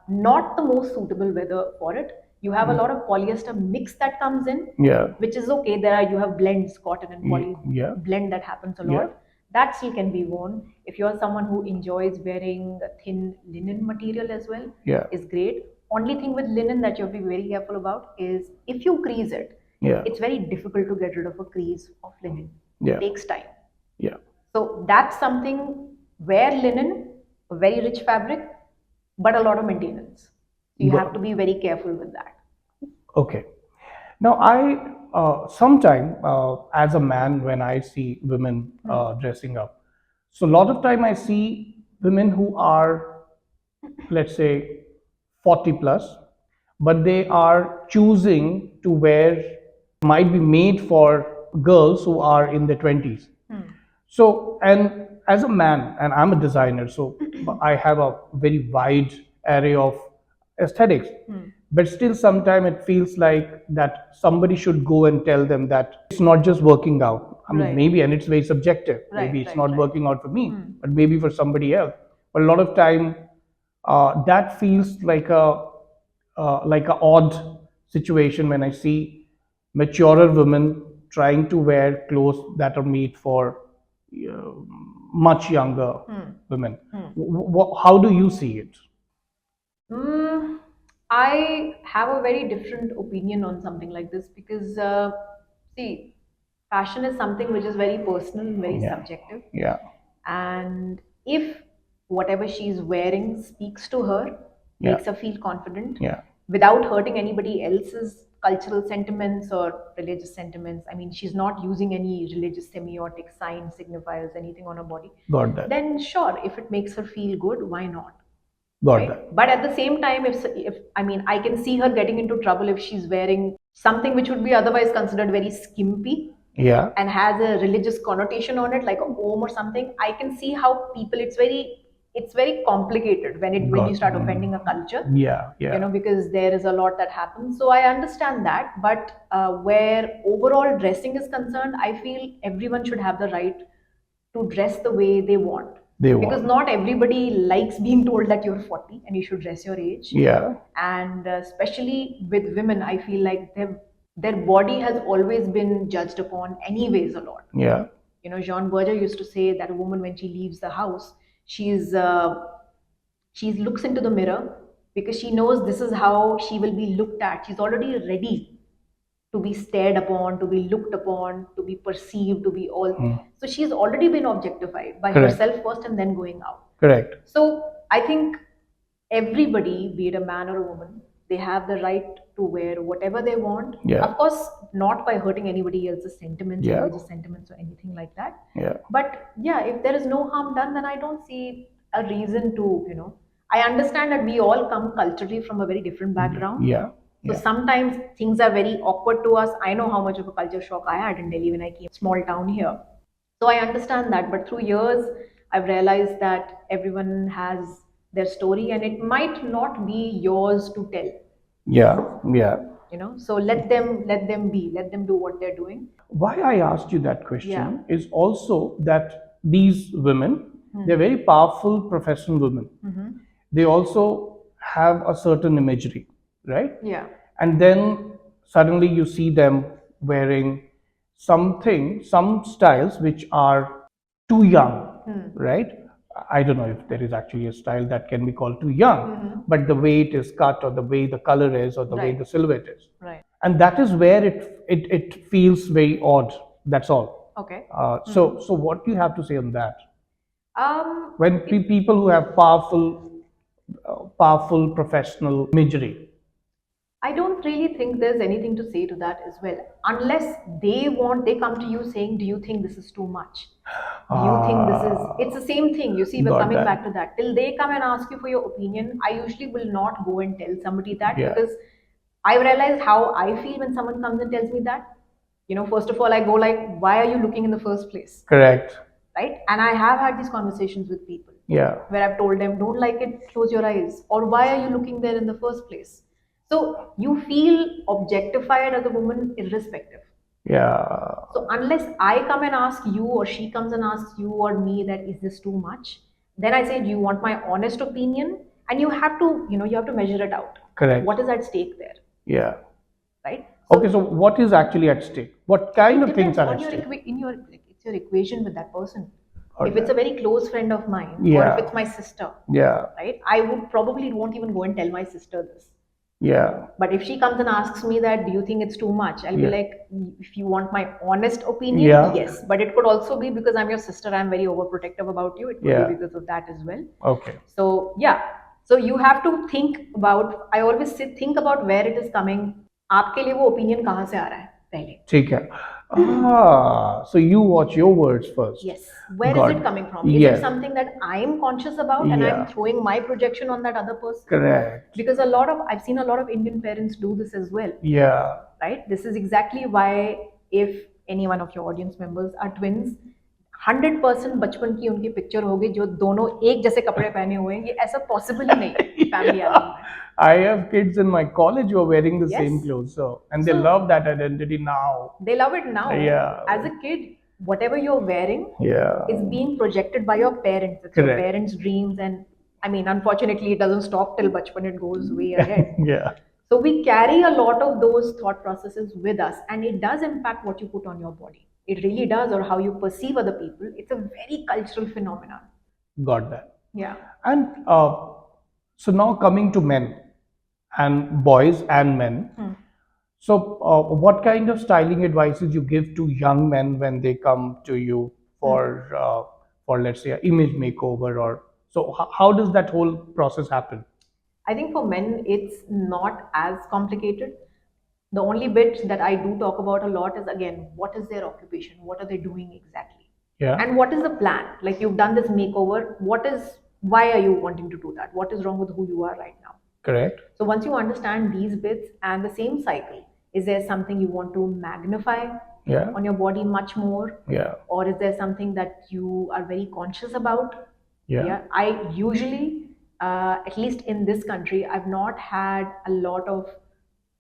not the most suitable weather for it. You have a lot of polyester mix that comes in, Yeah. which is okay. You have blends, cotton and poly Yeah. blend that happens a Yeah. lot. That still can be worn. If you're someone who enjoys wearing thin linen material as well, Yeah. is great. only thing with linen that you have to be very careful about is if you crease it, Yeah. it's very difficult to get rid of a crease of linen. Yeah. It takes time. Yeah. So that's something where linen, a very rich fabric, but a lot of maintenance. So you have to be very careful with that. Okay. Now, sometime as a man, when I see women dressing up, so a lot of time I see women who are, let's say, 40 plus, but they are choosing to wear might be made for girls who are in their 20s. So, and as a man, and I'm a designer, so I have a very wide array of aesthetics. But still, sometimes it feels like that somebody should go and tell them that it's not just working out. I mean, Right. maybe, and it's very subjective. Right, Maybe it's right, not right. working out for me, but maybe for somebody else. But a lot of time, that feels like a odd situation when I see maturer women trying to wear clothes that are made for uh, much younger women. How do you see it? Mm, I have a very different opinion on something like this because, see, fashion is something which is very personal and very Yeah. subjective. Yeah. And if whatever she's wearing speaks to her, Yeah. makes her feel confident, Yeah. without hurting anybody else's cultural sentiments or religious sentiments, I mean, she's not using any religious semiotic signs, signifiers, anything on her body, Got that. then sure, if it makes her feel good, why not? Got Right? that. But at the same time, if I mean, I can see her getting into trouble if she's wearing something which would be otherwise considered very skimpy Yeah. and has a religious connotation on it, like a home or something. I can see how people, it's very complicated when you start offending a culture. Yeah. Yeah. Because there is a lot that happens. So I understand that, but where overall dressing is concerned, I feel everyone should have the right to dress the way they want. They Because want. not everybody likes being told that you're 40 and you should dress your age. Yeah. And especially with women, I feel like their body has always been judged upon anyways a lot. Yeah. Jean Berger used to say that a woman, when she leaves the house, she looks into the mirror because she knows this is how she will be looked at. She's already ready to be stared upon, to be looked upon, to be perceived, to be all. So she's already been objectified by Correct. herself first and then going out. Correct. So I think everybody, be it a man or a woman, they have the right to wear whatever they want. Yeah. Of course, not by hurting anybody else's sentiments, Yeah. religious sentiments, or anything like that. Yeah. But yeah, if there is no harm done, then I don't see a reason to. I understand that we all come culturally from a very different background. Yeah. So Yeah. sometimes things are very awkward to us. I know how much of a culture shock I had in Delhi when I came small town here. So I understand that, but through years, I've realized that everyone has their story, and it might not be yours to tell. Yeah. Yeah. So let them be, let them do what they're doing. Why I asked you that question Yeah. is also that these women, they're very powerful professional women. They also have a certain imagery, right? Yeah. And then suddenly you see them wearing some styles which are too young, right? I don't know if there is actually a style that can be called too young, but the way it is cut, or the way the color is, or the way Right. the silhouette is, Right. and that is where it feels very odd. That's all. Okay. So what do you have to say on that? Um, When people who have powerful professional imagery. I don't really think there's anything to say to that as well. Unless they come to you saying, do you think this is too much? Do you think this is, it's the same thing. You see, we're Got coming that. back to that. Till they come and ask you for your opinion, I usually will not go and tell somebody that Yeah. because I realize how I feel when someone comes and tells me that. First of all, I go like, why are you looking in the first place? Correct. Right? And I have had these conversations with people Yeah. where I've told them, don't like it, close your eyes. Or why are you looking there in the first place? So you feel objectified as a woman irrespective. Yeah. So unless I come and ask you, or she comes and asks you or me that is this too much, then I say, do you want my honest opinion? And you have to measure it out. Correct. What is at stake there, Yeah. right? Okay, so what is actually at stake? What kind It of things depends are on at your stake? it's your equation with that person. Or If it's a that? very close friend of mine, or if Yeah. it's my sister, Yeah. right? I would probably won't even go and tell my sister this. Yeah. But if she comes and asks me that, do you think it's too much? I'll be Yeah. like, if you want my honest opinion, Yeah. yes. But it could also be because I'm your sister, I'm very overprotective about you. It could Yeah. be because of that as well. Okay. So yeah. So you have to think about, I always say, think about where it is coming. आपके लिए वो opinion कहाँ से आ रहा है पहले? ठीक है. So you watch your words first. Yes. Where is Got it it. coming from? Is Yes. it something that I am conscious about and I'm Yeah. throwing my projection on that other person? Correct. Because I've seen a lot of Indian parents do this as well. Yeah. Right? This is exactly why if any one of your audience members are twins, 100% बचपन की उनकी picture होगी जो दोनों एक जैसे कपड़े पहने हुए हैं. ये ऐसा पॉसिबल ही नहीं है फैमिली एल्बम में. I have kids in my college who are wearing the Yes. same clothes, and they So- love that identity now. They love it now. Yeah. As a kid, whatever you're wearing Yeah. is being projected by your parents. It's your Correct. parents' dreams, and I mean, unfortunately, it doesn't stop till bachpan. It goes way ahead. Yeah. So we carry a lot of those thought processes with us, and it does impact what you put on your body. It really does, or how you perceive other people. It's a very cultural phenomenon. Got that. Yeah. And so now coming to men and boys and men. So what kind of styling advices you give to young men when they come to you for let's say an image makeover, or so how does that whole process happen? I think for men, it's not as complicated. The only bit that I do talk about a lot is, again, what is their occupation? What are they doing exactly? Yeah. And what is the plan? Like, you've done this makeover. Why are you wanting to do that? What is wrong with who you are right now? Correct. So once you understand these bits and the same cycle, is there something you want to magnify Yeah. on your body much more? Yeah. Or is there something that you are very conscious about? Yeah. I usually, at least in this country, I've not had a lot of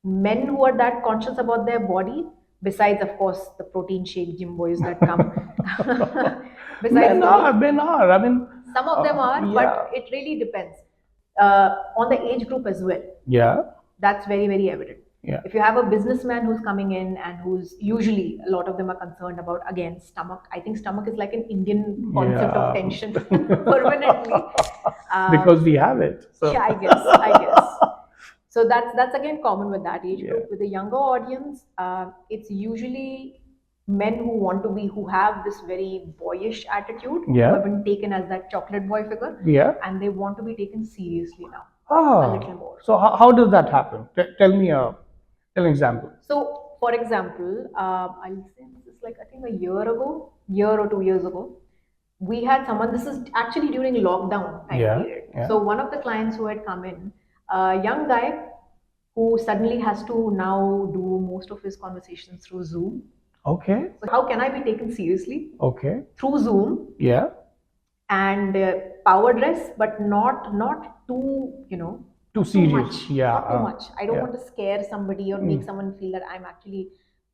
men who are that conscious about their body, besides, of course, the protein shake gym boys that come. Besides Men are. I mean, some of them are, yeah. but it really depends on the age group as well. Yeah. That's very, very evident. Yeah. If you have a businessman who's coming in and who's usually, a lot of them are concerned about, again, stomach. I think stomach is like an Indian concept of Yeah. tension permanently. Because we have it. So. Yeah, I guess. So that's again common with that age group. Yeah. With the younger audience, it's usually men who have this very boyish attitude, Yeah. who have been taken as that chocolate boy figure, Yeah. and they want to be taken seriously now. Ah. A little more. So how does that happen? Tell me an example. So, for example, I'll say this is like, I think, a year or 2 years ago, we had someone. This is actually during lockdown time Yeah, period. yeah. So one of the clients who had come in, a young guy who suddenly has to now do most of his conversations through Zoom. Okay. So how can I be taken seriously Okay. through Zoom? Yeah. And power dress, but not too, Too too serious. much. Yeah. Not too much. I don't yeah. want to scare somebody or make someone feel that I'm actually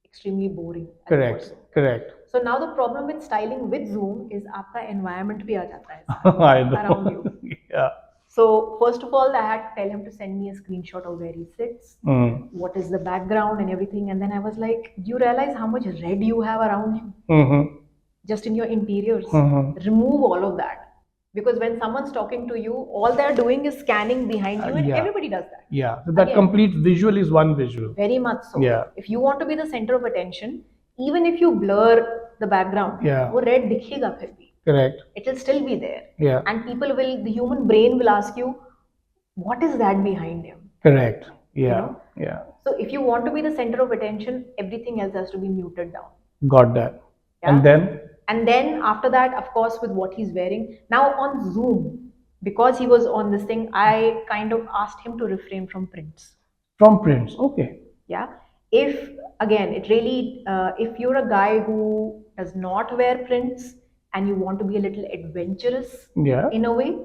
extremely boring as a Correct. person. Correct. So now the problem with styling with Zoom is आपका environment भी आ जाता है I know. around you. Yeah. So first of all, I had to tell him to send me a screenshot of where he sits, what is the background and everything. And then I was like, do you realize how much red you have around you? Mm-hmm. Just in your interiors. Mhm. Remove all of that. Because when someone's talking to you, all they're doing is scanning behind you, and yeah. everybody does that. Yeah. So that Again. complete visual is one visual. Very much so. Yeah. If you want to be the center of attention, even if you blur the background, Yeah. वो red दिखेगा फिर भी. Correct. It will still be there. Yeah. And the human brain will ask you, what is that behind him? Correct. Yeah. know? Yeah. So if you want to be the center of attention, everything else has to be muted down. Got that. Yeah? And then then after that, of course, with what he's wearing. Now on Zoom, because he was on this thing, I kind of asked him to refrain from prints. from prints. Okay. Yeah. If, again, it really, if you're a guy who does not wear prints and you want to be a little adventurous Yeah. in a way,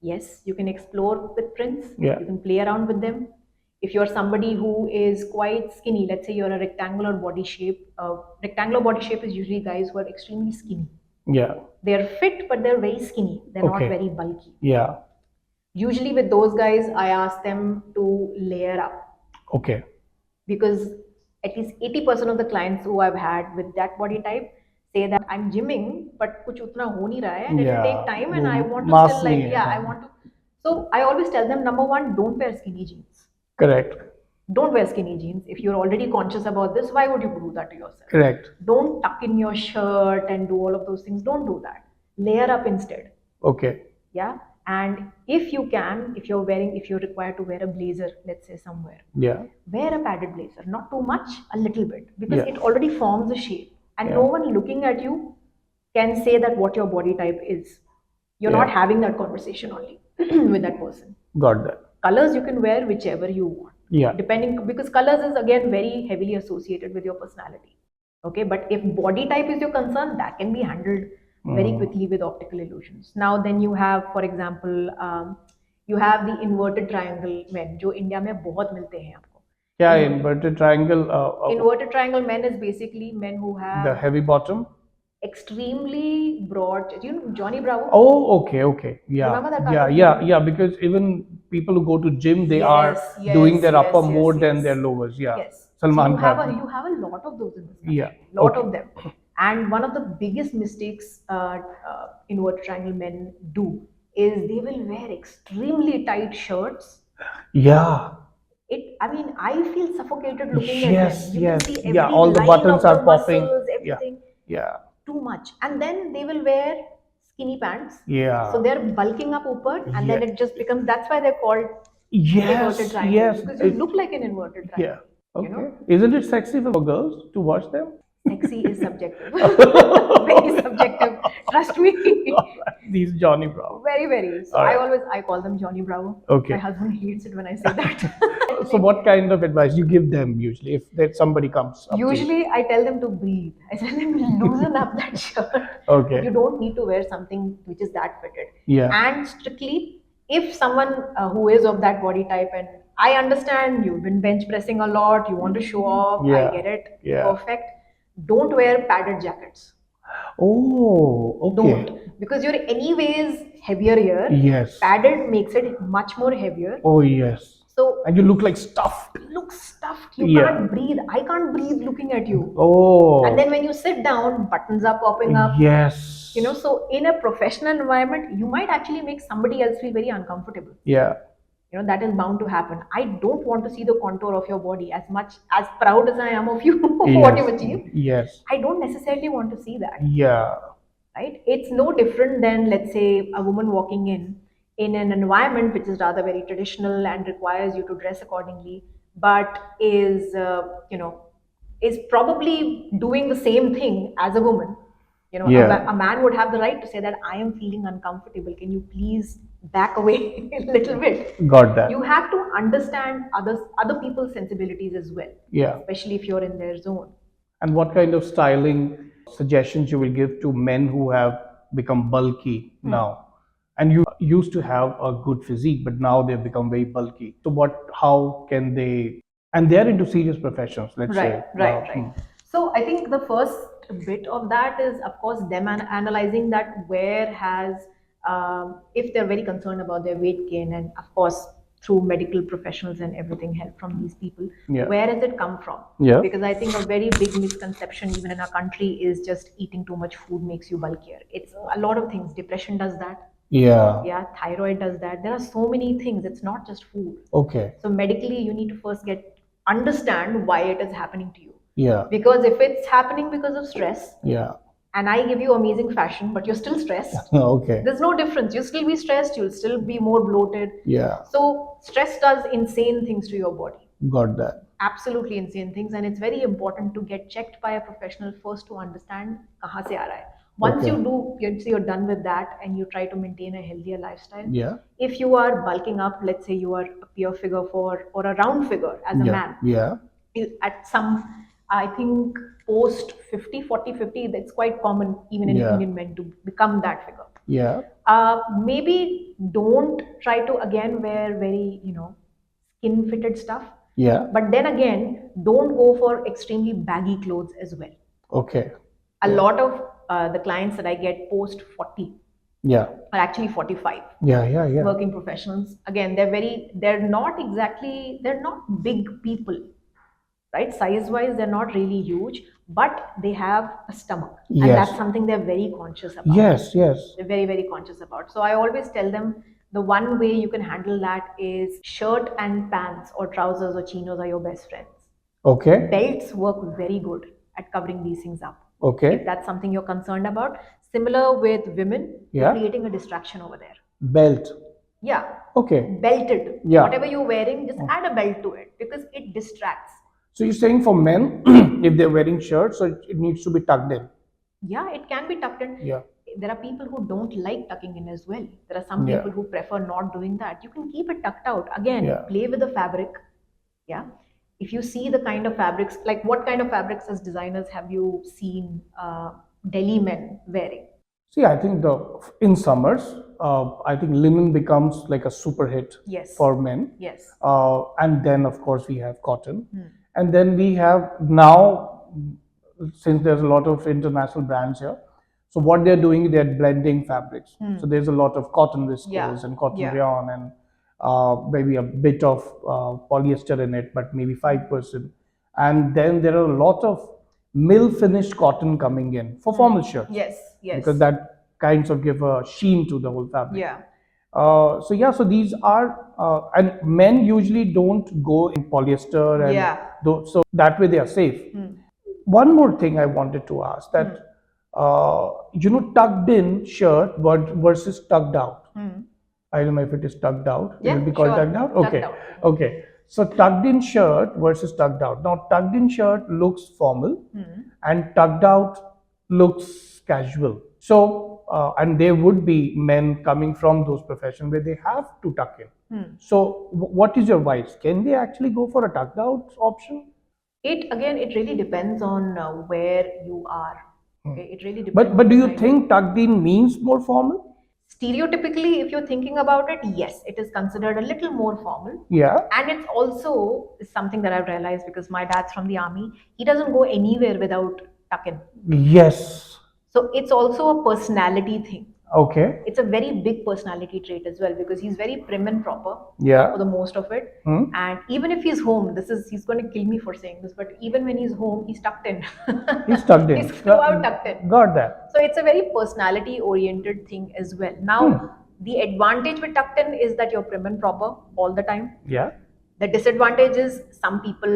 yes, you can explore with prints. Yeah. You can play around with them. If you're somebody who is quite skinny, let's say you're a rectangular body shape. Rectangular body shape is usually guys who are extremely skinny. Yeah. They're fit, but they're very skinny. They're not Okay. very bulky. Yeah. Usually with those guys, I ask them to layer up, Okay. because at least 80% of the clients who I've had with that body type say that I'm gymming, but kuch utna ho nahi raha hai, and it will Yeah. take time, and I want to Mass still, like, nahi hai. yeah, I want to. So I always tell them, number one, don't wear skinny jeans. Correct. Don't wear skinny jeans. If you're already conscious about this, why would you do that to yourself? Correct. Don't tuck in your shirt and do all of those things. Don't do that. Layer up instead. Okay. Yeah. And if you can, if you're required to wear a blazer, let's say somewhere, Yeah. wear a padded blazer. Not too much, a little bit, because Yeah. it already forms a shape. And Yeah. no one looking at you can say that what your body type is. You're not Yeah. having that conversation only with that person. Got that. Colors you can wear whichever you want. Yeah. Depending, because colors is again very heavily associated with your personality. Okay, but if body type is your concern, that can be handled very quickly with optical illusions. Now then you have, for example, you have the inverted triangle men, जो India में बहुत मिलते हैं आपको. Yeah, inverted triangle. Inverted triangle men is basically men who have The heavy bottom. extremely broad. Do you know Johnny Bravo? Oh, okay, okay. Yeah. Remember that Yeah, cartoon? yeah, yeah. Because even people who go to gym, they are Yes, doing their yes, upper yes, more than yes. their lowers. Yeah. Yes. Salman So Khan. you have a lot of those in this country. Yeah. Lot Okay. of them. And one of the biggest mistakes inverted triangle men do is they will wear extremely tight shirts. Yeah. I mean, I feel suffocated looking Yes, at them. You yes. can see every Yeah, all the line buttons of are the popping. muscles, Yeah. everything. Yeah. Too much. And then they will wear skinny pants. Yeah. So they're bulking up upper, and then Yeah. it just becomes, that's why they're called inverted Yes, triangle, yes. because you look like an inverted triangle. Yeah. You know? Okay. Isn't it sexy for girls to watch them? Sexy is subjective. Very subjective. Trust me. These Johnny Bravo. Very, very. So Alright. I call them Johnny Bravo. Okay. My husband hates it when I say that. So what kind of advice you give them usually if that somebody comes up to you? Usually I tell them to breathe. I tell them loosen up that shirt. Okay. You don't need to wear something which is that fitted. Yeah. And strictly, if someone who is of that body type, and I understand you've been bench pressing a lot, you want to show off, Yeah. I get it, Yeah. perfect. Don't wear padded jackets. Oh, okay. Don't, because you're anyways heavier here. Yes. Padded makes it much more heavier. Oh, yes. So And you look like stuffed. look stuffed. You Yeah. can't breathe. I can't breathe looking at you. Oh. And then when you sit down, buttons are popping up. Yes. You know, so in a professional environment, you might actually make somebody else feel very uncomfortable. Yeah. You know, that is bound to happen. I don't want to see the contour of your body as much as proud as I am of you, what you've achieved. Yes. I don't necessarily want to see that. Yeah. Right? It's no different than, let's say, a woman walking in an environment which is rather very traditional and requires you to dress accordingly, but is is probably doing the same thing as a woman. You know, Yeah. a man would have the right to say that I am feeling uncomfortable. Can you please back away a little bit? Got that. You have to understand other people's sensibilities as well, Yeah. especially if you're in their zone. And what kind of styling suggestions you will give to men who have become bulky now? And you used to have a good physique, but now they've become very bulky. So how can they, and they're into serious professions, let's say. Right. So I think the first bit of that is, of course, them analyzing that where has, if they're very concerned about their weight gain, and of course, through medical professionals and everything, help from these people, Yeah. where has it come from? Yeah. Because I think a very big misconception, even in our country, is just eating too much food makes you bulkier. It's a lot of things. Depression does that. Yeah. Yeah, thyroid does that. There are so many things. It's not just food. Okay. So medically, you need to first understand why it is happening to you. Yeah. Because if it's happening because of stress, Yeah. and I give you amazing fashion, but you're still stressed, Okay. there's no difference. You'll still be stressed, you'll still be more bloated. Yeah. So stress does insane things to your body. Got that. Absolutely insane things. And it's very important to get checked by a professional first to understand kahan se aa raha hai. Once Okay. you do, you're done with that and you try to maintain a healthier lifestyle. Yeah. If you are bulking up, let's say you are a peer figure or a round figure as a Yeah. man, Yeah. at some, I think post 50, 40, 50, that's quite common even in Yeah. Indian men to become that figure. Yeah. Maybe don't try to again wear very, skin fitted stuff. Yeah. But then again, don't go for extremely baggy clothes as well. Okay. A lot of the clients that I get post 40 Yeah. are actually 45. Yeah. Yeah. Yeah. Working professionals. Again, they're not big people, right? Size wise, they're not really huge, but they have a stomach. And Yes. that's something they're very conscious about. Yes. Yes. They're very, very conscious about. So I always tell them The one way you can handle that is shirt and pants or trousers or chinos are your best friends. Okay. Belts work very good at covering these things up. Okay. If that's something you're concerned about. Similar with women, you're Yeah. creating a distraction over there. Belt. Yeah. Okay. Belted. Yeah. Whatever you're wearing, just add a belt to it because it distracts. So you're saying for men, if they're wearing shirts, so it needs to be tucked in. Yeah, it can be tucked in. Yeah. There are people who don't like tucking in as well. There are some Yeah. people who prefer not doing that. You can keep it tucked out. Again, Yeah. play with the fabric. Yeah. If you see the kind of fabrics, like what kind of fabrics as designers have you seen Delhi men wearing? See, I think in summers, I think linen becomes like a super hit Yes. for men. Yes. And then, of course, we have cotton. And then we have now, since there's a lot of international brands here, so what they're doing, they're blending fabrics. So there's a lot of cotton viscose Yeah. and cotton Yeah. rayon and maybe a bit of polyester in it, but maybe 5%. And then there are a lot of mill finished cotton coming in for formal shirts. Yes. Yes. Because that kinds of give a sheen to the whole fabric. Yeah. So these are, and men usually don't go in polyester, and Yeah. so that way they are safe. One more thing I wanted to ask that, tucked in shirt versus tucked out. I don't know if it is tucked out. Yeah, Will it be called sure. tucked out? Tucked Okay. out. Okay. So tucked in shirt versus tucked out. Now tucked in shirt looks formal, and tucked out looks casual. So and there would be men coming from those professions where they have to tuck in. So what is your advice? Can they actually go for a tucked out option? It really depends on where you are. Okay, it really depends. But do on you kind of- think tucked in means more formal? Stereotypically, if you're thinking about it, yes, it is considered a little more formal. Yeah. And it's also something that I've realized because my dad's from the army. He doesn't go anywhere without tuck-in. Yes. So it's also a personality thing. Okay. It's a very big personality trait as well because he's very prim and proper Yeah. for the most of it. And even if he's home, he's going to kill me for saying this, but even when he's home, he's tucked in. He's tucked in. He's throughout tucked in. Got that. So it's a very personality oriented thing as well. Now, the advantage with tucked in is that you're prim and proper all the time. Yeah. The disadvantage is some people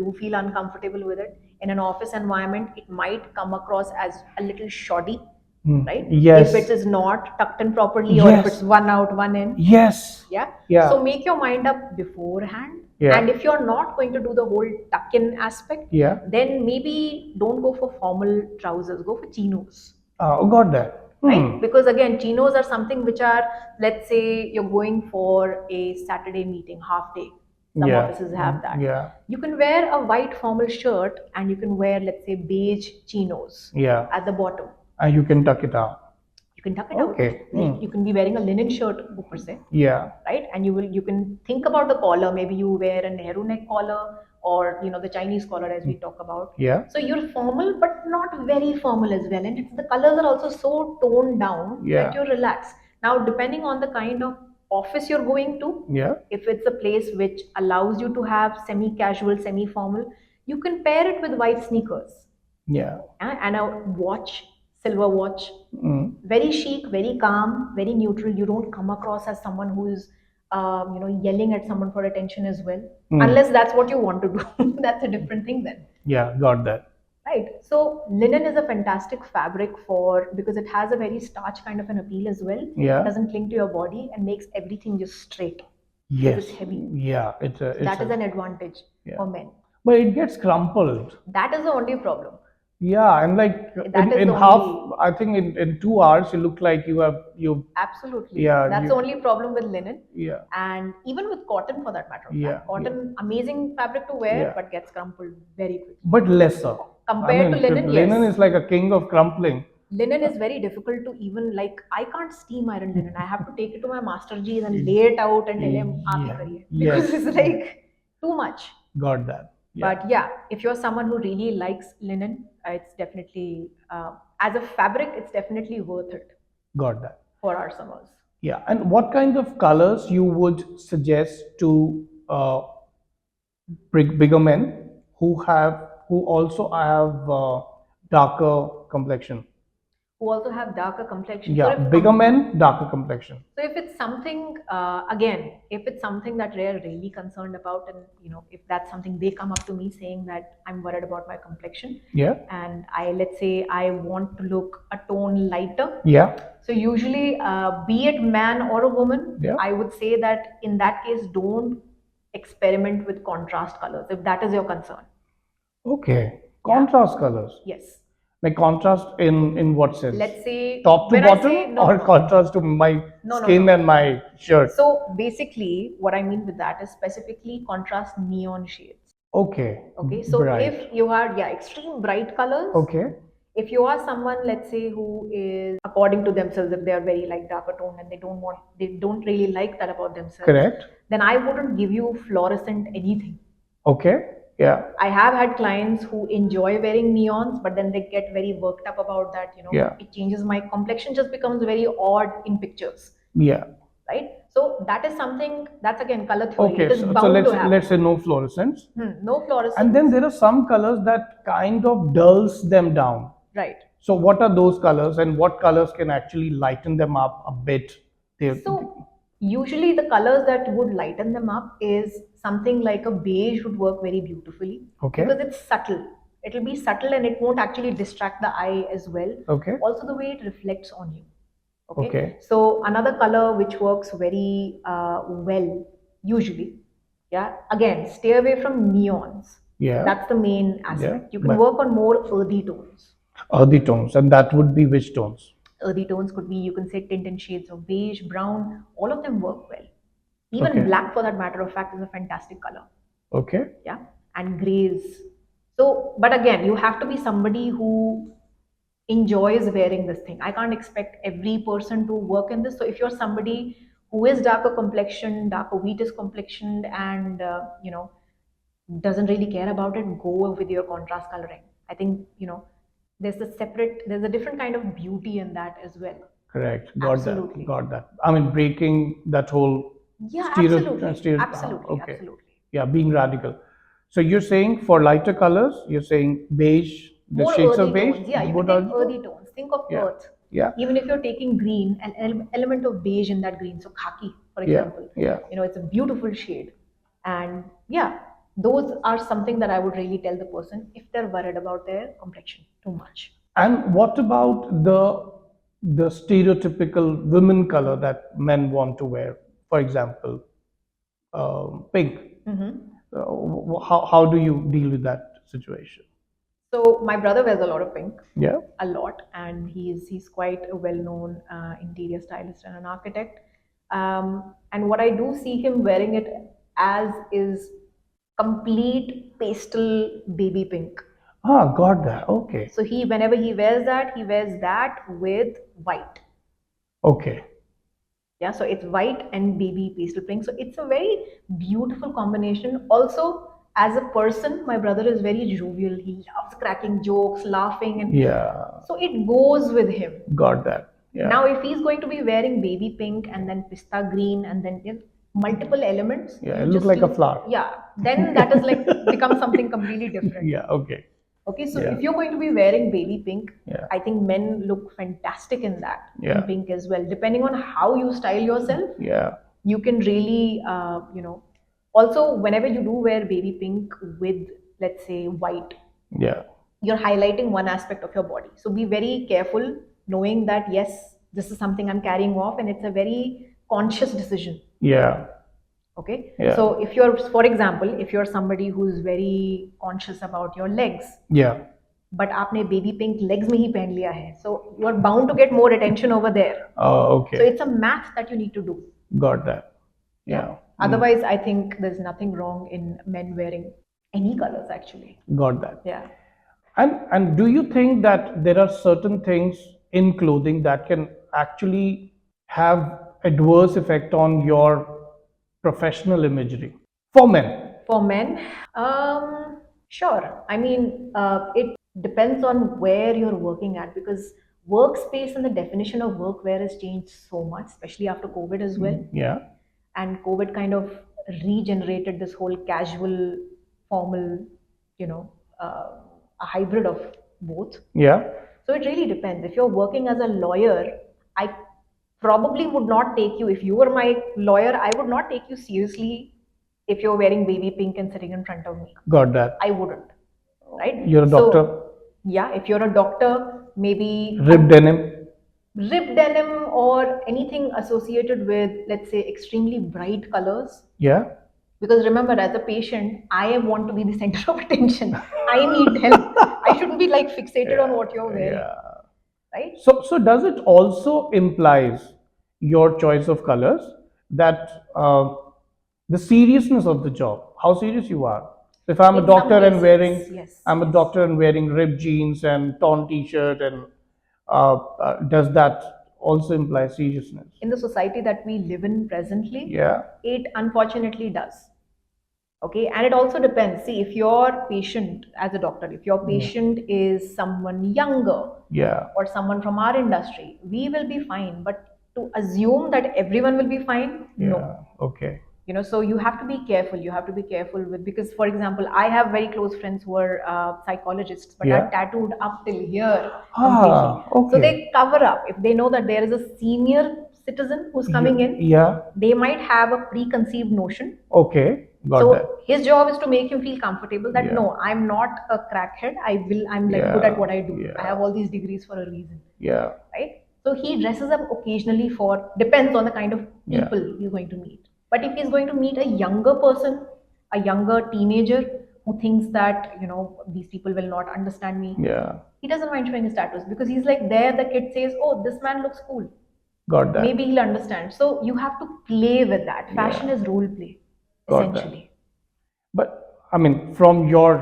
do feel uncomfortable with it. In an office environment, it might come across as a little shoddy, right? Yes. If it is not tucked in properly or if Yes. it's one out, one in. Yes. Yeah. Yeah. So make your mind up beforehand. Yeah. And if you're not going to do the whole tuck-in aspect, Yeah. then maybe don't go for formal trousers. Go for chinos, Got that. right? Because again, chinos are something which are, let's say, you're going for a Saturday meeting, half day. Some Yeah. offices have that. Yeah. You can wear a white formal shirt and you can wear, let's say, beige chinos Yeah. at the bottom. And you can tuck it out. You can tuck it Okay. out. You can be wearing a linen shirt, per se, Yeah. right? And you can think about the collar. Maybe you wear a Nehru neck collar or the Chinese collar as we talk about. Yeah. So you're formal, but not very formal as well. And the colors are also so toned down Yeah. that you're relaxed. Now, depending on the kind of office you're going to, Yeah. if it's a place which allows you to have semi-casual, semi-formal, you can pair it with white sneakers Yeah. and a watch, silver watch. Very chic, very calm, very neutral. You don't come across as someone who is, yelling at someone for attention as well. Unless that's what you want to do. That's a different thing then. Yeah. Got that. Right. So linen is a fantastic fabric because it has a very starch kind of an appeal as well. Yeah. It doesn't cling to your body and makes everything just straight. Yes. It's heavy. Yeah. It's That is an advantage Yeah. for men. But it gets crumpled. That is the only problem. Yeah, and like That is in the half, only- I think in 2 hours you look like you. Absolutely. Yeah, That's the only problem with linen. Yeah. And even with cotton for that matter. Yeah, Cotton, amazing fabric to wear, Yeah. but gets crumpled very quickly. But lesser. Compared to linen, linen yes. is like a king of crumpling. Linen is very difficult to even I can't steam iron linen. I have to take it to my master G and lay it out and tell him, "Aap hi Yeah. kariye." Yes. Because it's like too much. Got that. Yeah. But yeah, if you're someone who really likes linen, it's definitely, as a fabric, it's definitely worth it Got that. for our summers. Yeah. And what kind of colors you would suggest to bigger men who also have darker complexion? who also have darker complexion. Yeah, bigger men, darker complexion. So if it's something, again, if it's something that they're really concerned about, and if that's something they come up to me saying that I'm worried about my complexion, Yeah. and let's say I want to look a tone lighter. Yeah. So usually, be it man or a woman, Yeah. I would say that in that case, don't experiment with contrast colors if that is your concern. Okay. Contrast colors. Yes. Like contrast in what sense? Let's say Top to when I say bottom or contrast to my skin and my shirt? So basically, what I mean with that is specifically contrast neon shades. Okay. Okay, so Bright. if you are extreme bright colors, Okay. if you are someone, let's say, who is according to themselves, if they are very like darker tone and they don't really like that about themselves, Correct. then I wouldn't give you fluorescent anything. Okay. Yeah. I have had clients who enjoy wearing neons, but then they get very worked up about that. Yeah. It changes my complexion, just becomes very odd in pictures. Yeah. Right? So that is something that's again color theory. Okay. It is So bound to happen. let's say no fluorescence. No fluorescence. And then there are some colors that kind of dulls them down. Right. So what are those colors, and what colors can actually lighten them up a bit? So usually the colors that would lighten them up is something like a beige would work very beautifully. Okay. Because it's subtle. It'll be subtle and it won't actually distract the eye as well. Okay. Also the way it reflects on you. Okay. So another color which works very well usually, again, stay away from neons. Yeah. That's the main aspect. Yeah. You can work on more earthy tones. Earthy tones, and that would be which tones? Earthy tones could be, you can say, tint and shades of beige, brown, all of them work well. Even Okay. black, for that matter of fact, is a fantastic color. Okay. Yeah, and grays. So, but again, you have to be somebody who enjoys wearing this thing. I can't expect every person to work in this. So if you're somebody who is darker complexion, darker wheat is complexioned, and doesn't really care about it, go with your contrast coloring. I think there's a different kind of beauty in that as well. Correct. Got Absolutely. that. Got that. I mean, breaking that whole Absolutely. Okay. Absolutely. Yeah, being radical. So you're saying for lighter colors, you're saying beige, the More shades earthy of beige. tones. Yeah, you more can take earthy earthy tones. Think of Yeah. earth. Yeah. Even if you're taking green, an element of beige in that green. So khaki, for Yeah. example. Yeah. It's a beautiful shade. And yeah, those are something that I would really tell the person if they're worried about their complexion too much. And what about the stereotypical women color that men want to wear? For example, pink. How do you deal with that situation? So my brother wears a lot of pink. Yeah. A lot, and he's quite a well-known interior stylist and an architect. And what I do see him wearing it as is complete pastel baby pink. Ah, got that. Okay. So whenever he wears that with white. Okay. Yeah, so it's white and baby pastel pink. So it's a very beautiful combination. Also, as a person, my brother is very jovial. He loves cracking jokes, laughing, and Yeah. so it goes with him. Got that. Yeah. Now, if he's going to be wearing baby pink and then pista green and then multiple elements, Yeah, you it looks just like a flower. Yeah, then that is like becomes something completely different. Yeah. Okay. Okay, so Yeah. if you're going to be wearing baby pink, Yeah. I think men look fantastic in that, Yeah. in pink as well. Depending on how you style yourself, Yeah. you can really, also, whenever you do wear baby pink with, let's say, white, Yeah. you're highlighting one aspect of your body. So be very careful, knowing that, yes, this is something I'm carrying off, and it's a very conscious decision. Yeah. Okay. Yeah. So if you're, for example, if you're somebody who's very conscious about your legs, Yeah. but आपने baby pink legs में ही पहन लिया है, so you are bound to get more attention over there. Okay. So it's a math that you need to do. Got that. Yeah. Otherwise, I think there's nothing wrong in men wearing any colors actually. Got that. Yeah. And do you think that there are certain things in clothing that can actually have adverse effect on your professional imagery for men? For men, sure. I mean, it depends on where you're working at, because workspace and the definition of workwear has changed so much, especially after COVID as well. Yeah. And COVID kind of regenerated this whole casual, formal, a hybrid of both. Yeah. So it really depends. If you're working as a lawyer, I probably would not take you, if you were my lawyer, I would not take you seriously if you're wearing baby pink and sitting in front of me. Got that. I wouldn't, right? You're a doctor. So, yeah, if you're a doctor, maybe Ripped denim. ripped denim or anything associated with, let's say, extremely bright colors. Yeah. Because remember, as a patient, I want to be the center of attention. I need help. I shouldn't be like fixated on what you're wearing, Yeah. right? So does it also implies your choice of colors that the seriousness of the job, how serious you are? If I'm a In some doctor and wearing, cases, yes, I'm a yes. doctor and wearing ripped jeans and torn t-shirt, and does that also imply seriousness? In the society that we live in presently, Yeah. it unfortunately does. Okay, and it also depends. See, if your patient, as a doctor, if your patient is someone younger Yeah. or someone from our industry, we will be fine. But to assume that everyone will be fine, no. Yeah. Okay. So you have to be careful. You have to be careful with, because, for example, I have very close friends who are psychologists, but Yeah. are tattooed up till here Ah, completely. So okay. they cover up. If they know that there is a senior citizen who's coming in, Yeah. they might have a preconceived notion. Okay. Got that. So his job is to make him feel comfortable that Yeah. no, I'm not a crackhead. I'm like good at what I do. I have all these degrees for a reason, Yeah. right? So he dresses up occasionally for, depends on the kind of Yeah. people he's going to meet. But if he's going to meet a younger person, a younger teenager who thinks that, these people will not understand me, Yeah. he doesn't mind showing his tattoos because he's like, there the kid says, oh, this man looks cool. Got that. Maybe he'll understand. So you have to play with that. Fashion is role play, Got that. essentially. But I mean, from your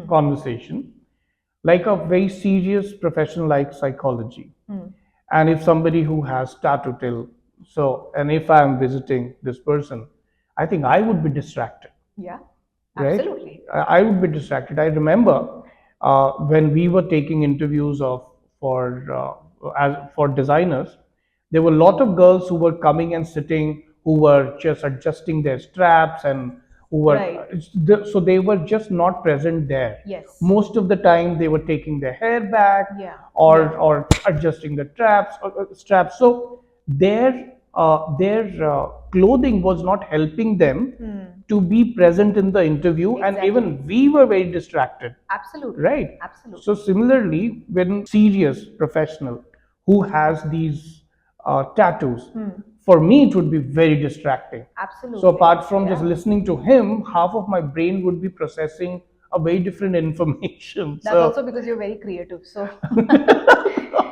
conversation, like a very serious profession like psychology, and if somebody who has tattoo till, so, and if I'm visiting this person, I think I would be distracted. Yeah, Right? absolutely. I would be distracted. I remember when we were taking interviews for designers, there were a lot of girls who were coming and sitting, who were just adjusting their straps, and who were Right. so they were just not present there. Yes. Most of the time they were taking their hair back, Yeah. or Yeah. or adjusting the straps. So their clothing was not helping them to be present in the interview, and Exactly. even we were very distracted. Absolutely. Right. Absolutely. So similarly, when serious professional who has these tattoos, for me it would be very distracting. Absolutely. So apart from just Yeah. listening to him, half of my brain would be processing a very different information. That's So also because you're very creative. So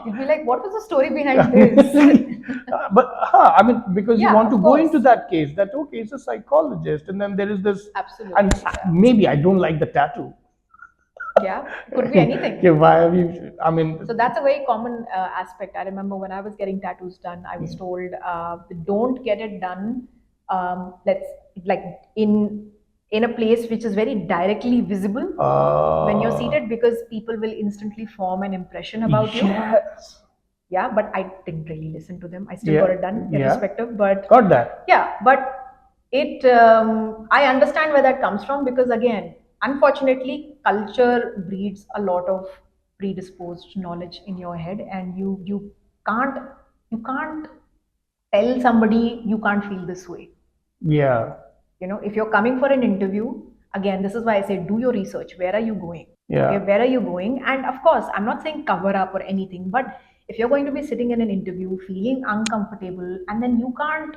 you'd be like, what was the story behind this? but I mean, because you Yeah, want to of go course. into that case, that okay, it's a psychologist, and then there is this, Absolutely. and maybe I don't like the tattoo. Yeah, could be anything. Okay, why have you? I mean, So that's a very common aspect. I remember when I was getting tattoos done, I was told, don't get it done. Let's like in a place which is very directly visible when you're seated, because people will instantly form an impression about you. yes. Yeah, but I didn't really listen to them. I still Yeah, got it done, yeah. irrespective. But Got that. yeah, but it I understand where that comes from, because again, unfortunately, culture breeds a lot of predisposed knowledge in your head, and can't you can't tell somebody you can't feel this way. Yeah, If you're coming for an interview, again, this is why I say do your research. Where are you going? yeah. Okay, where are you going? And of course, I'm not saying cover up or anything, but if you're going to be sitting in an interview feeling uncomfortable, and then you can't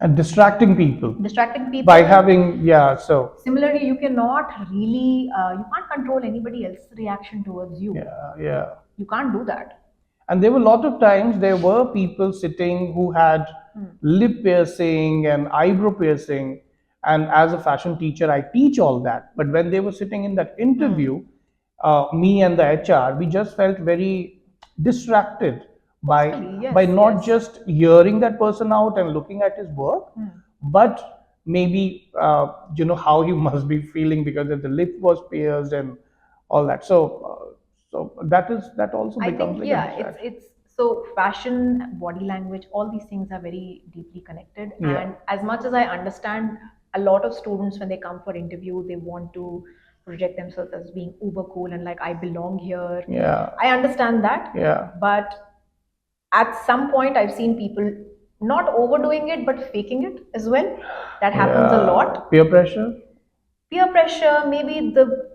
And distracting people distracting people by having, yeah. So similarly, you cannot really you can't control anybody else's reaction towards you. yeah, yeah. You can't do that. And there were a lot of times there were people sitting who had lip piercing and eyebrow piercing. And as a fashion teacher, I teach all that. But when they were sitting in that interview, me and the HR, we just felt very distracted by Forcefully, yes, by not yes. just hearing that person out and looking at his work, but maybe how he must be feeling because the lip was pierced and all that. So that also I becomes think, like a yeah, distraction. it's so fashion, body language, all these things are very deeply connected. Yeah. And as much as I understand, a lot of students when they come for interview, they want to project themselves as being uber cool and like, I belong here. Yeah. I understand that. Yeah. But at some point, I've seen people not overdoing it, but faking it as well. That happens a lot. Peer pressure. Peer pressure, maybe the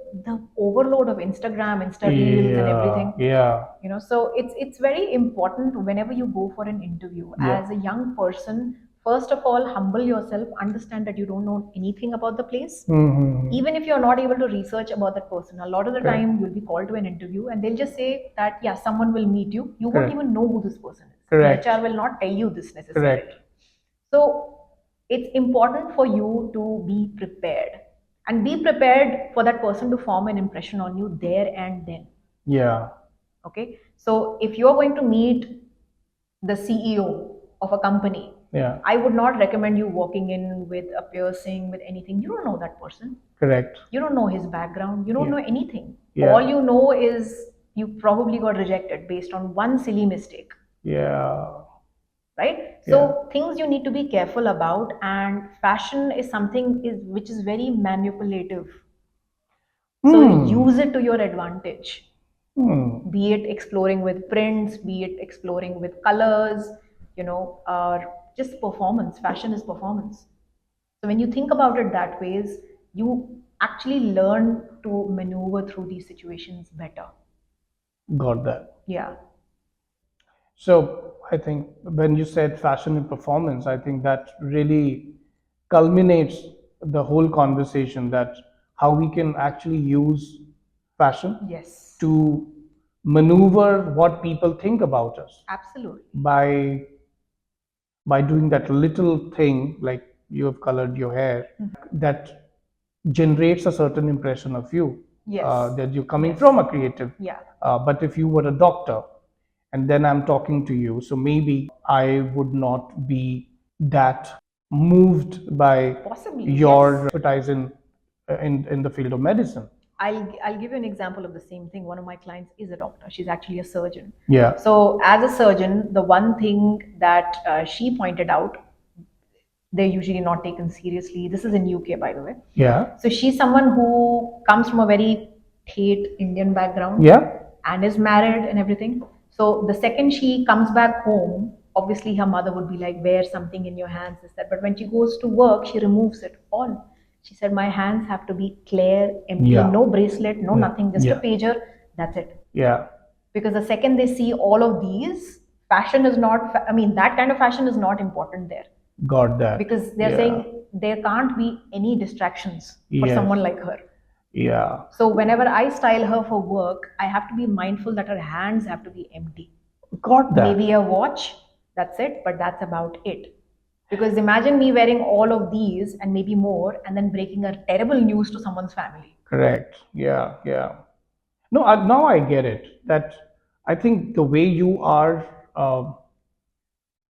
overload of Instagram, Insta reels, and everything. Yeah. So it's very important whenever you go for an interview Yeah. as a young person. First of all, humble yourself, understand that you don't know anything about the place. Mm-hmm. Even if you're not able to research about that person, a lot of the Correct. time you'll be called to an interview and they'll just say that, yeah, someone will meet you. You won't Correct. even know who this person is. Correct. The HR will not tell you this necessarily. Correct. So it's important for you to be prepared, and be prepared for that person to form an impression on you there and then. Yeah. Okay, so if you're going to meet the CEO of a company, Yeah. I would not recommend you walking in with a piercing, with anything. You don't know that person. Correct. You don't know his background. You don't Yeah. know anything. Yeah. All you know is you probably got rejected based on one silly mistake. Yeah. Right? Yeah. So things you need to be careful about, and fashion is something which is very manipulative. So use it to your advantage. Be it exploring with prints, be it exploring with colors, or just performance. Fashion is performance. So when you think about it that ways, you actually learn to maneuver through these situations better. Got that. Yeah. So I think when you said fashion and performance, I think that really culminates the whole conversation, that how we can actually use fashion Yes. to maneuver what people think about us Absolutely. by doing that little thing, like you have colored your hair, that generates a certain impression of you. Yes. That you're coming Yes. from a creative. Yeah. But if you were a doctor and then I'm talking to you, so maybe I would not be that moved by Possibly, your yes. expertise in the field of medicine. I'll give you an example of the same thing. One of my clients is a doctor. She's actually a surgeon. Yeah. So as a surgeon, the one thing that she pointed out, they're usually not taken seriously. This is in UK, by the way. Yeah. So she's someone who comes from a very Thate Indian background. Yeah. And is married and everything. So the second she comes back home, obviously her mother would be like, wear something in your hands, this, that. But when she goes to work, she removes it all. She said, my hands have to be clear, empty, Yeah. no bracelet, no nothing, just a Yeah. pager, that's it. Yeah. Because the second they see all of these, fashion is not, I mean, that kind of fashion is not important there. Got that. Because they're Yeah. saying there can't be any distractions for Yes. someone like her. Yeah. So whenever I style her for work, I have to be mindful that her hands have to be empty. Got that. Maybe a watch, that's it, but that's about it. Because imagine me wearing all of these and maybe more, and then breaking a terrible news to someone's family. Correct. Yeah. Yeah. No, now I get it. That I think the way you are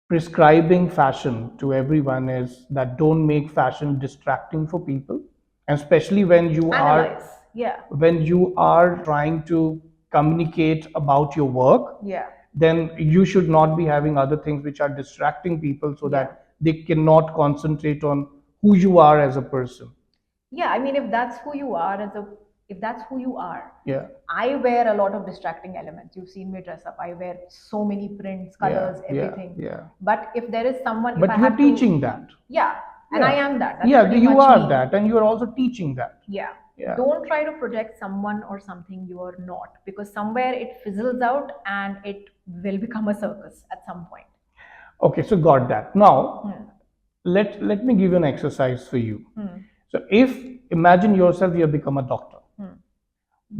prescribing fashion to everyone is that don't make fashion distracting for people, and especially when you Analyze. are Yeah. when you are trying to communicate about your work. Yeah. Then you should not be having other things which are distracting people, so that they cannot concentrate on who you are as a person. Yeah, I mean, if that's who you are if that's who you are, Yeah. I wear a lot of distracting elements. You've seen me dress up. I wear so many prints, colors, Yeah. everything. Yeah. But if there is someone, if But I you're had to, teaching that. yeah, and I am that. That's Yeah, pretty you much are me. that, and you are also teaching that. Yeah. Yeah. Don't try to project someone or something you are not, because somewhere it fizzles out and it will become a circus at some point. Okay, so got that. Now, let me give you an exercise for you. So, if imagine yourself you have become a doctor,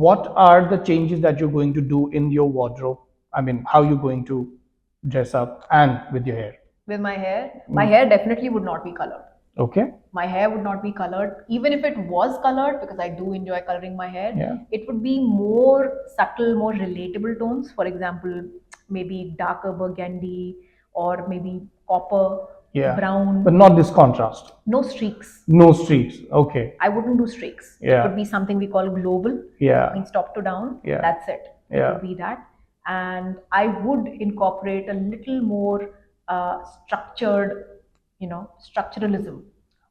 what are the changes that you're going to do in your wardrobe? I mean, how you're going to dress up and with your hair? With my hair definitely would not be colored. Okay. My hair would not be colored. Even if it was colored, because I do enjoy coloring my hair, Yeah. it would be more subtle, more relatable tones. For example, maybe darker burgundy, or maybe copper, Yeah. brown. But not this contrast. No streaks. No streaks. Okay. I wouldn't do streaks. Yeah. It would be something we call global. Yeah. Means top to down. Yeah. That's it. Yeah. It would be that. And I would incorporate a little more structured, structuralism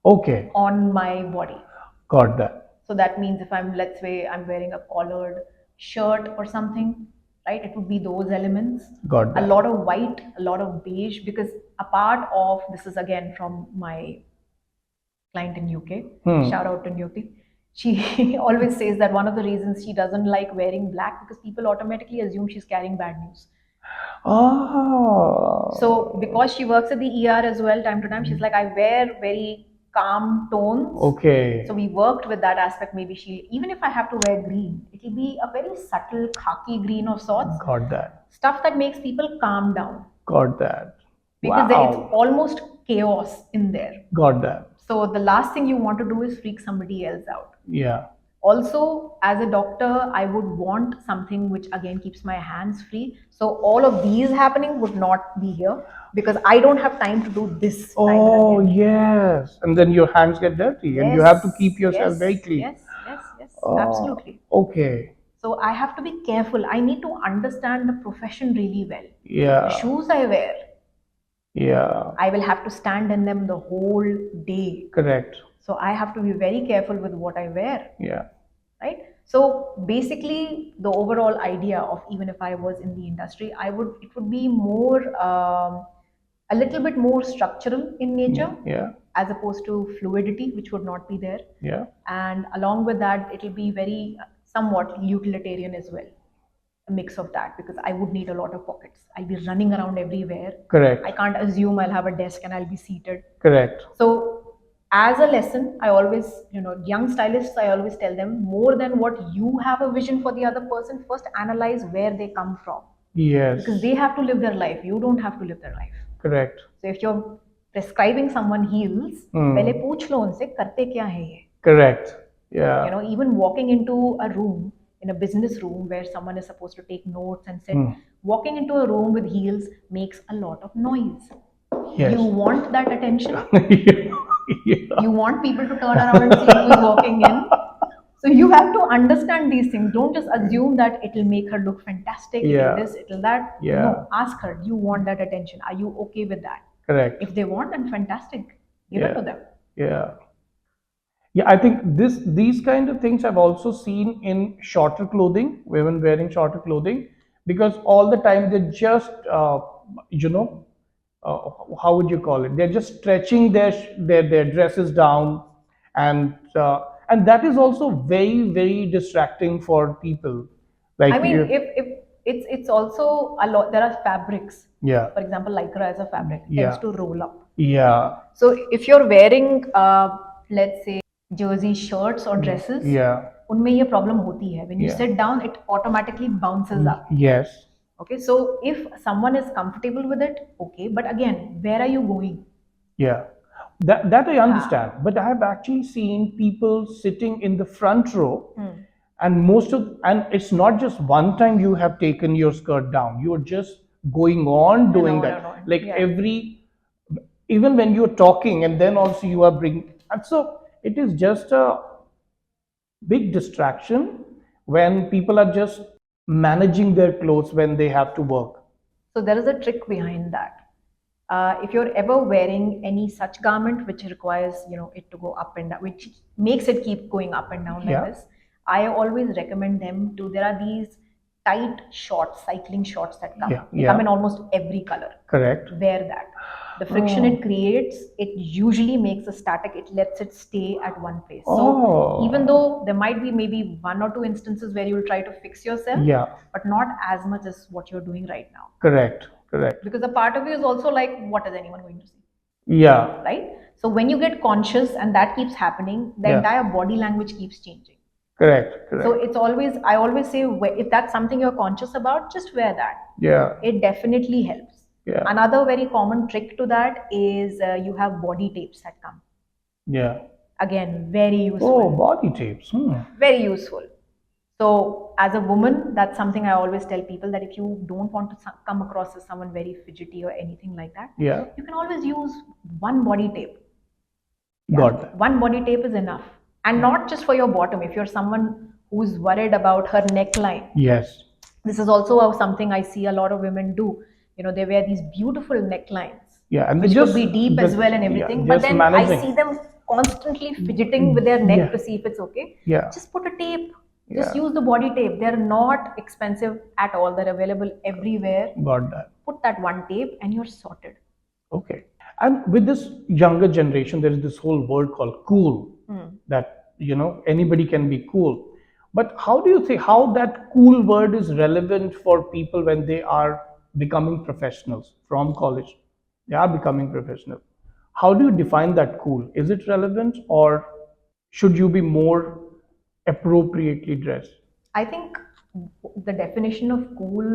Okay. on my body. Got that. So that means if I'm, let's say, I'm wearing a collared shirt or something, right? It would be those elements. Got A that. lot of white, a lot of beige, because a part of this is again from my client in UK. Shout out to Newti. She always says that one of the reasons she doesn't like wearing black because people automatically assume she's carrying bad news. Oh. So because she works at the ER as well, time to time, she's like, I wear very calm tones. Okay. So we worked with that aspect. Maybe she, even if I have to wear green, it'll be a very subtle khaki green of sorts. Got that. Stuff that makes people calm down. Got that. Because Wow. it's almost chaos in there. Got that. So the last thing you want to do is freak somebody else out. Yeah. Also, as a doctor, I would want something which again keeps my hands free. So all of these happening would not be here because I don't have time to do this. Oh, yes. And then your hands get dirty and you have to keep yourself very clean. Yes, Oh, absolutely. okay. So I have to be careful. I need to understand the profession really well. Yeah. The shoes I wear, Yeah. I will have to stand in them the whole day. Correct. So I have to be very careful with what I wear. Yeah. Right? So basically, the overall idea of even if I was in the industry, it would be more a little bit more structural in nature, Yeah. as opposed to fluidity, which would not be there. Yeah. And along with that, it'll be very somewhat utilitarian as well. A mix of that because I would need a lot of pockets. I'll be running around everywhere. Correct. I can't assume I'll have a desk and I'll be seated. Correct. So as a lesson, I always, young stylists, I always tell them more than what you have a vision for the other person, first analyze where they come from. Yes. Because they have to live their life. You don't have to live their life. Correct. So if you're prescribing someone heels, पहले पूछ लो उनसे करते क्या है ये. Correct. Yeah. Even walking into a room, in a business room where someone is supposed to take notes and sit, walking into a room with heels makes a lot of noise. Yes. You want that attention. Yeah. You want people to turn around and see who's walking in. So you have to understand these things. Don't just assume that it'll make her look fantastic, Yeah. it'll this, it'll that. Yeah. No, ask her, do you want that attention? Are you okay with that? Correct. If they want, then fantastic. Give it to them. Yeah. Yeah, I think these kind of things I've also seen in shorter clothing, women wearing shorter clothing, because all the time they're just, how would you call it? They're just stretching their dresses down, and that is also very, very distracting for people. Like I mean, if it's also a lot. There are fabrics. Yeah. For example, lycra as a fabric Yeah. tends to roll up. Yeah. So if you're wearing, let's say, jersey shirts or dresses, Yeah. उनमें ये problem होती है. When you Yeah. sit down, it automatically bounces up. Yes. Okay, so if someone is comfortable with it, okay. But again, where are you going? Yeah, that I understand. But I have actually seen people sitting in the front row, and and it's not just one time you have taken your skirt down. You're just going on doing that. Like even when you're talking, and then also you are bringing, and so it is just a big distraction when people are just managing their clothes when they have to work. So there is a trick behind that. If you're ever wearing any such garment which requires it to go up and down, which makes it keep going up and down like this, I always recommend them to. There are these tight shorts, cycling shorts that come. They come in almost every color. Correct. Wear that. The friction it creates, it usually makes a static. It lets it stay at one place. So even though there might be maybe one or two instances where you'll try to fix yourself, but not as much as what you're doing right now. Correct. Correct. Because a part of you is also like, what is anyone going to see? Yeah. Right? So when you get conscious and that keeps happening, the entire body language keeps changing. Correct. Correct. So it's always, I always say, if that's something you're conscious about, just wear that. Yeah. It definitely helps. Yeah. Another very common trick to that is you have body tapes that come. Yeah. Again, very useful. Oh, body tapes. Very useful. So as a woman, that's something I always tell people, that if you don't want to come across as someone very fidgety or anything like that, Yeah. you can always use one body tape. Got that. One body tape is enough. And not just for your bottom. If you're someone who's worried about her neckline. Yes. This is also something I see a lot of women do. They wear these beautiful necklines. Yeah, and which they just could be deep as well and everything. yeah, but then I see them constantly fidgeting with their neck Yeah. to see if it's okay. Yeah. Just put a tape. Just Yeah. use the body tape. They're not expensive at all. They're available everywhere. Got that. Put that one tape and you're sorted. Okay. And with this younger generation, there is this whole word called cool, that, anybody can be cool. But how do you think how that cool word is relevant for people when they are becoming professionals from college? They are becoming professional. How do you define that cool? Is it relevant, or should you be more appropriately dressed? I think the definition of cool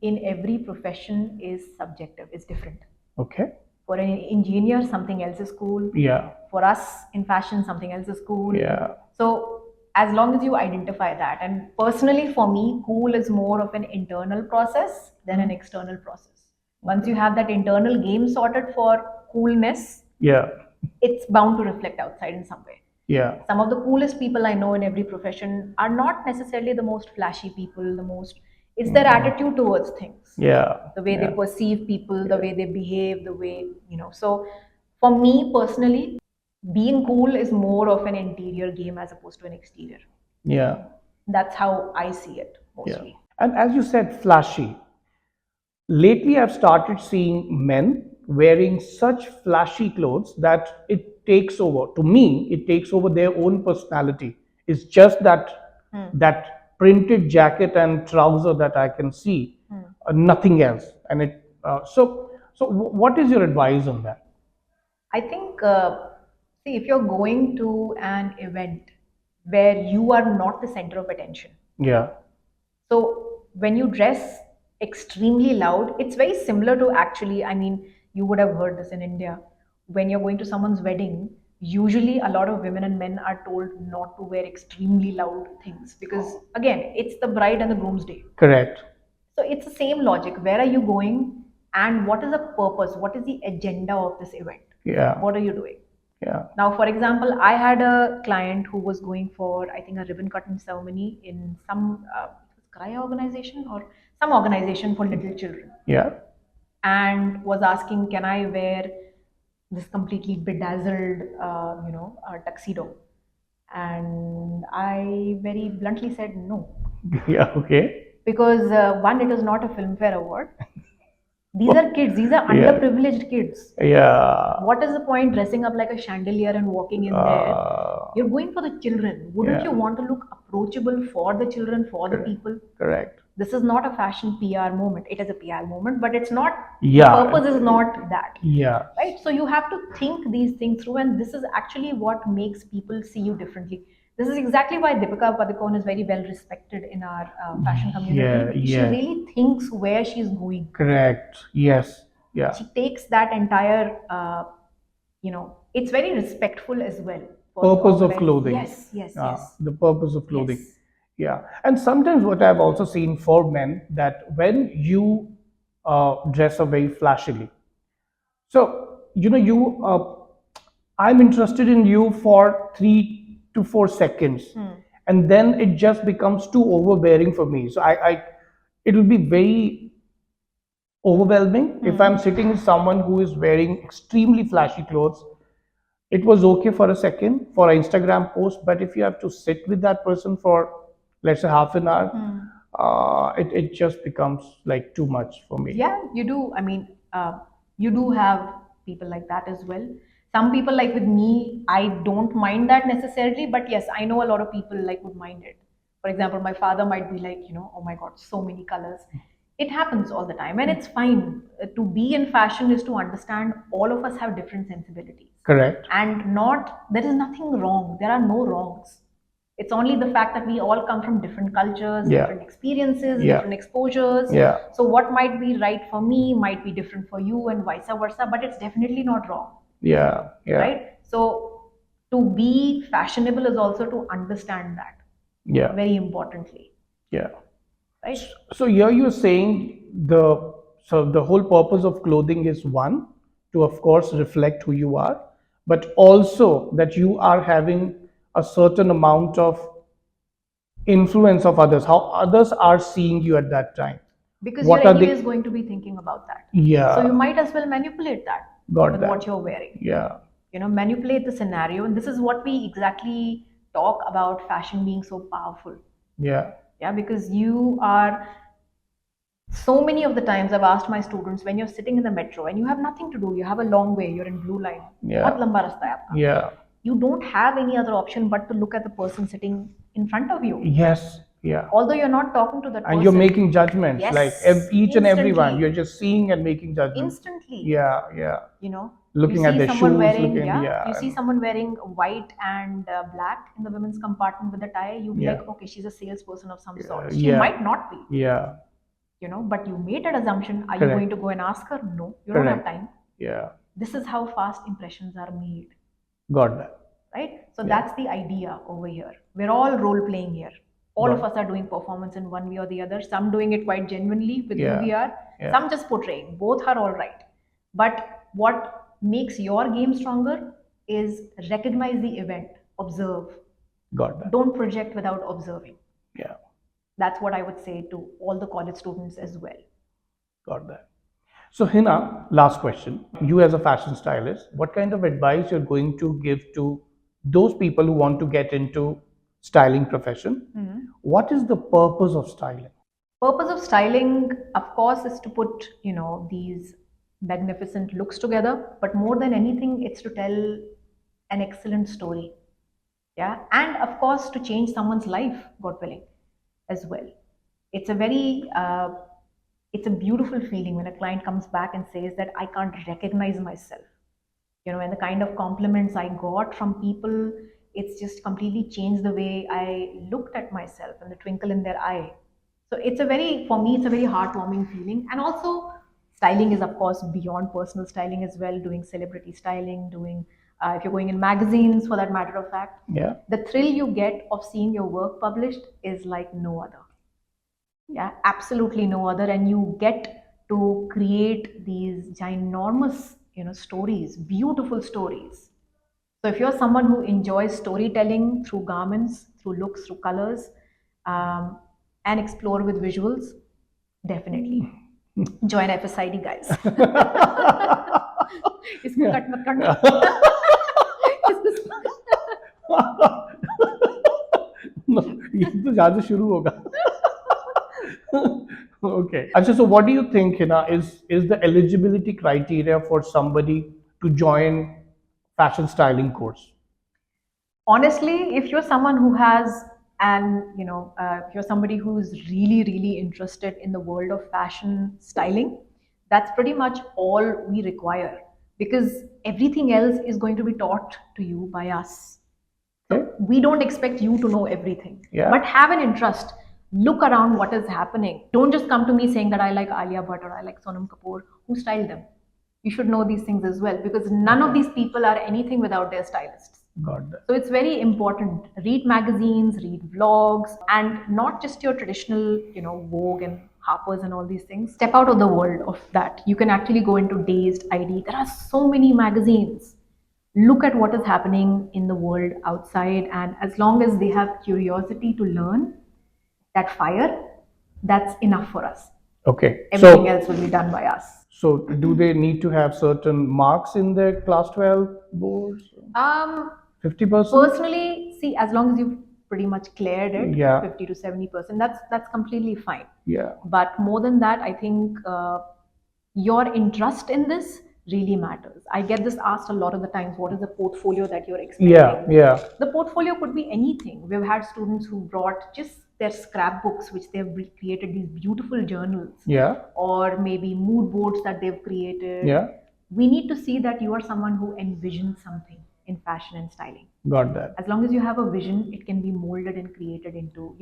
in every profession is subjective, it's different. Okay. For an engineer, something else is cool. Yeah. For us in fashion, something else is cool. Yeah. So, as long as you identify that, and personally for me, cool is more of an internal process than an external process. Once you have that internal game sorted for coolness, Yeah. it's bound to reflect outside in some way. Yeah. Some of the coolest people I know in every profession are not necessarily the most flashy people, it's their attitude towards things, Yeah. the way they Yeah. perceive people, the way they behave, the way. So for me personally, being cool is more of an interior game as opposed to an exterior. Yeah. That's how I see it Yeah. mostly. And as you said, flashy. Lately, I've started seeing men wearing such flashy clothes that it takes over. To me, it takes over their own personality. It's just that printed jacket and trouser that I can see, nothing else. And what is your advice on that? I think, see, if you're going to an event where you are not the center of attention, Yeah. so when you dress extremely loud, it's very similar to actually, I mean, you would have heard this in India. When you're going to someone's wedding, usually a lot of women and men are told not to wear extremely loud things because, again, it's the bride and the groom's day. Correct. So it's the same logic. Where are you going and what is the purpose? What is the agenda of this event? Yeah. What are you doing? Yeah. Now, for example, I had a client who was going for, I think, a ribbon cutting ceremony in some Kaya organization or some organization for little children, Yeah. and was asking, "Can I wear this completely bedazzled, tuxedo?" And I very bluntly said no, Yeah. Okay. because one, it is not a Filmfare award. These are kids. These are Yeah. underprivileged kids. Yeah. What is the point dressing up like a chandelier and walking in there? You're going for the children. Wouldn't Yeah. you want to look approachable for the children, for the people? Correct. This is not a fashion PR moment. It is a PR moment, but it's not, Yeah. the purpose is not that. Yeah. Right? So you have to think these things through, and this is actually what makes people see you differently. This is exactly why Deepika Padukone is very well respected in our fashion community. She Yeah. really thinks where she's going. Correct. Yes. Yeah. She takes that entire, it's very respectful as well. For the Purpose of clothing. Yes, yes, yes. The purpose of clothing. Yes. Yeah. And sometimes what I've also seen for men, that when you dress up very flashily, so I'm interested in you for 3 to 4 seconds, and then it just becomes too overbearing for me. So it'll be very overwhelming if I'm sitting with someone who is wearing extremely flashy clothes. It was okay for a second for an Instagram post, but if you have to sit with that person for, let's say, half an hour, it just becomes like too much for me. Yeah, you do. I mean, you do have people like that as well. Some people, like with me, I don't mind that necessarily, but yes, I know a lot of people like would mind it. For example, my father might be like, oh my God, so many colors. It happens all the time, and it's fine. To be in fashion is to understand all of us have different sensibilities. Correct. And there is nothing wrong. There are no wrongs. It's only the fact that we all come from different cultures, Yeah. different experiences, Yeah. different exposures. Yeah. So what might be right for me might be different for you, and vice versa, but it's definitely not wrong. Yeah. Yeah. Right? So to be fashionable is also to understand that, Yeah. very importantly. Yeah. Right? So here you're saying the whole purpose of clothing is, one, to of course reflect who you are, but also that you are having a certain amount of influence of others, how others are seeing you at that time. Because What you're are they? anyways going to be thinking about that. Yeah. So you might as well manipulate that Got with that. what you're wearing. Yeah. manipulate the scenario. And this is what we exactly talk about fashion being so powerful. Yeah. Yeah, because you are, so many of the times I've asked my students, when you're sitting in the metro and you have nothing to do, you have a long way, you're in blue line, Yeah. बहुत लंबा रास्ता है आपका. Yeah. You don't have any other option but to look at the person sitting in front of you. Yes. Yeah. Although you're not talking to that person. And you're making judgments, Yes, like each and everyone. instantly. You're just seeing and making judgments. Instantly. Yeah. Yeah. Looking you at see their someone shoes, wearing, looking, you see someone wearing white and black in the women's compartment with a tie, you be like, okay, she's a salesperson of some sort. She might not be. Yeah. But you made an assumption. Are you Correct. going to go and ask her? No, you don't have time. Yeah. This is how fast impressions are made. Got that. Right? So that's the idea over here. We're all role playing here. All of us are doing performance in one way or the other. Some doing it quite genuinely with who we are. Some just portraying. Both are all right. But what makes your game stronger is recognize the event, observe. Got that. Don't project without observing. Yeah. That's what I would say to all the college students as well. Got that. So Henna, last question. You as a fashion stylist, what kind of advice you're going to give to those people who want to get into styling profession? What is the purpose of styling? Purpose of styling, of course, is to put, these magnificent looks together. But more than anything, it's to tell an excellent story. Yeah. And of course, to change someone's life, God willing, as well. It's a very, it's a beautiful feeling when a client comes back and says that I can't recognize myself. And the kind of compliments I got from people, it's just completely changed the way I looked at myself and the twinkle in their eye. So for me, it's a very heartwarming feeling. And also, styling is, of course, beyond personal styling as well, doing celebrity styling, doing, if you're going in magazines, for that matter of fact. Yeah. The thrill you get of seeing your work published is like no other. Yeah, absolutely no other. And you get to create these ginormous, stories, beautiful stories. So if you're someone who enjoys storytelling through garments, through looks, through colors, and explore with visuals, definitely join FSID, guys. इसको cut मत करना. ये तो ज़्यादा शुरू होगा. Okay. Actually, so what do you think, Hina, is the eligibility criteria for somebody to join fashion styling course? Honestly, if you're someone who has, and if you're somebody who's really, really interested in the world of fashion styling, that's pretty much all we require, because everything else is going to be taught to you by us. So we don't expect you to know everything, but have an interest. Look around what is happening. Don't just come to me saying that I like Alia Bhatt or I like Sonam Kapoor. Who styled them? You should know these things as well, because none of these people are anything without their stylists. Got that. So it's very important. Read magazines, read vlogs, and not just your traditional, Vogue and Harper's and all these things. Step out of the world of that. You can actually go into Dazed ID. There are so many magazines. Look at what is happening in the world outside, and as long as they have curiosity to learn, that fire, that's enough for us. Okay. Everything else will be done by us. So do they need to have certain marks in their class 12 boards? 50%? Personally, see, as long as you've pretty much cleared it, 50 to 70%, that's completely fine. Yeah. But more than that, I think your interest in this really matters. I get this asked a lot of the times, what is the portfolio that you're expecting? Yeah. The portfolio could be anything. We've had students who brought just their scrapbooks, which they've created these beautiful journals. Yeah. Or maybe mood boards that they've created. Yeah. We need to see that you are someone who envisions something in fashion and styling. Got that. As long as you have a vision, it can be molded and created into,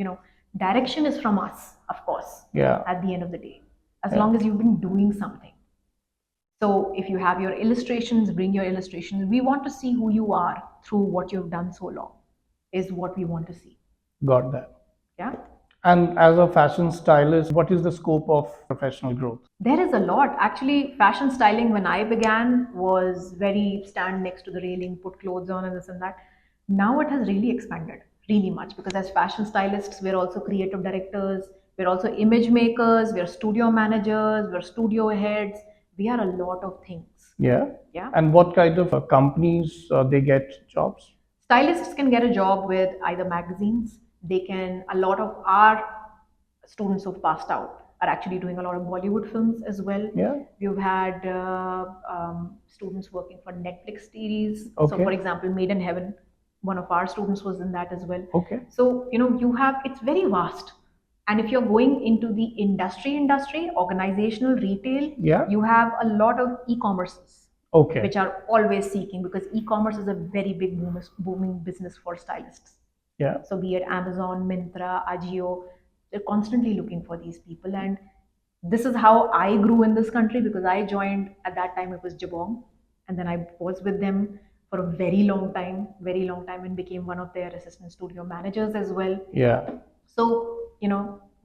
direction is from us, of course. Yeah. At the end of the day, as long as you've been doing something. So if you have your illustrations, bring your illustrations. We want to see who you are through what you've done so long, is what we want to see. Got that. Yeah. And as a fashion stylist, what is the scope of professional growth? There is a lot. Actually, fashion styling when I began was very stand next to the railing, put clothes on and this and that. Now it has really expanded really much, because as fashion stylists, we're also creative directors, we're also image makers, we're studio managers, we're studio heads. We are a lot of things. Yeah. Yeah. And what kind of companies they get jobs? Stylists can get a job with either magazines. They can, a lot of our students who've passed out are actually doing a lot of Bollywood films as well. Yeah. We've had students working for Netflix series. So, Okay. for example, Made in Heaven, one of our students was in that as well. Okay. So, you have, it's very vast. And if you're going into the industry, organizational retail, Yeah. you have a lot of e-commerces Okay. which are always seeking, because e-commerce is a very big booming business for stylists. Yeah. So be it Amazon, Myntra, Ajio, they're constantly looking for these people. And this is how I grew in this country, because I joined at that time, it was Jabong. And then I was with them for a very long time, and became one of their assistant studio managers as well. Yeah. So,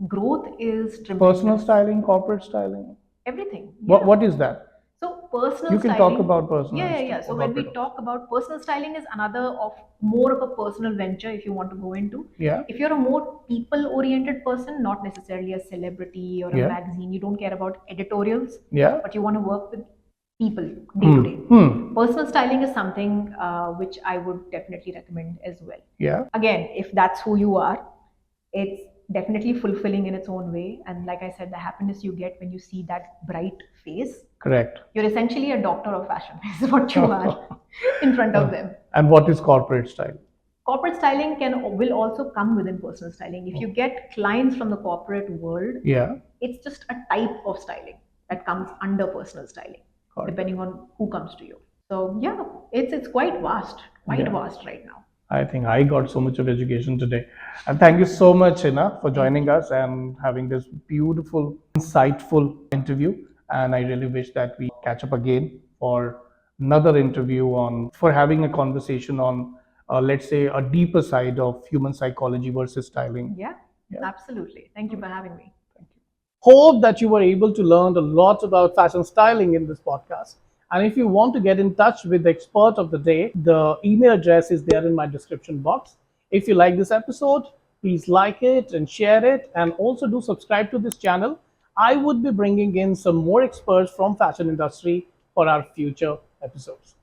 growth is tremendous. Personal styling, corporate styling. Everything. What Yeah. What is that? So personal You can styling. talk about personal Yeah, and yeah, yeah. stuff, So or when we corporate. talk about personal styling, is another of more of a personal venture if you want to go into. Yeah. If you're a more people-oriented person, not necessarily a celebrity or a Yeah. magazine, you don't care about editorials, Yeah. but you want to work with people day to day. Personal styling is something which I would definitely recommend as well. Yeah. Again, if that's who you are, it's definitely fulfilling in its own way. And like I said, the happiness you get when you see that bright face, Correct. you're essentially a doctor of fashion, is what you are in front of them. And what is corporate style? Corporate styling will also come within personal styling. If you get clients from the corporate world, Yeah. it's just a type of styling that comes under personal styling, Got it. depending on who comes to you. So yeah, it's quite vast, Yeah. vast right now. I think I got so much of education today. And thank you so much, Hina, for joining us and having this beautiful, insightful interview. And I really wish that we catch up again for another interview for having a conversation on, let's say, a deeper side of human psychology versus styling. Yeah, absolutely. Thank you for having me. Hope that you were able to learn a lot about fashion styling in this podcast. And if you want to get in touch with the expert of the day, the email address is there in my description box. If you like this episode, please like it and share it, and also do subscribe to this channel. I would be bringing in some more experts from fashion industry for our future episodes.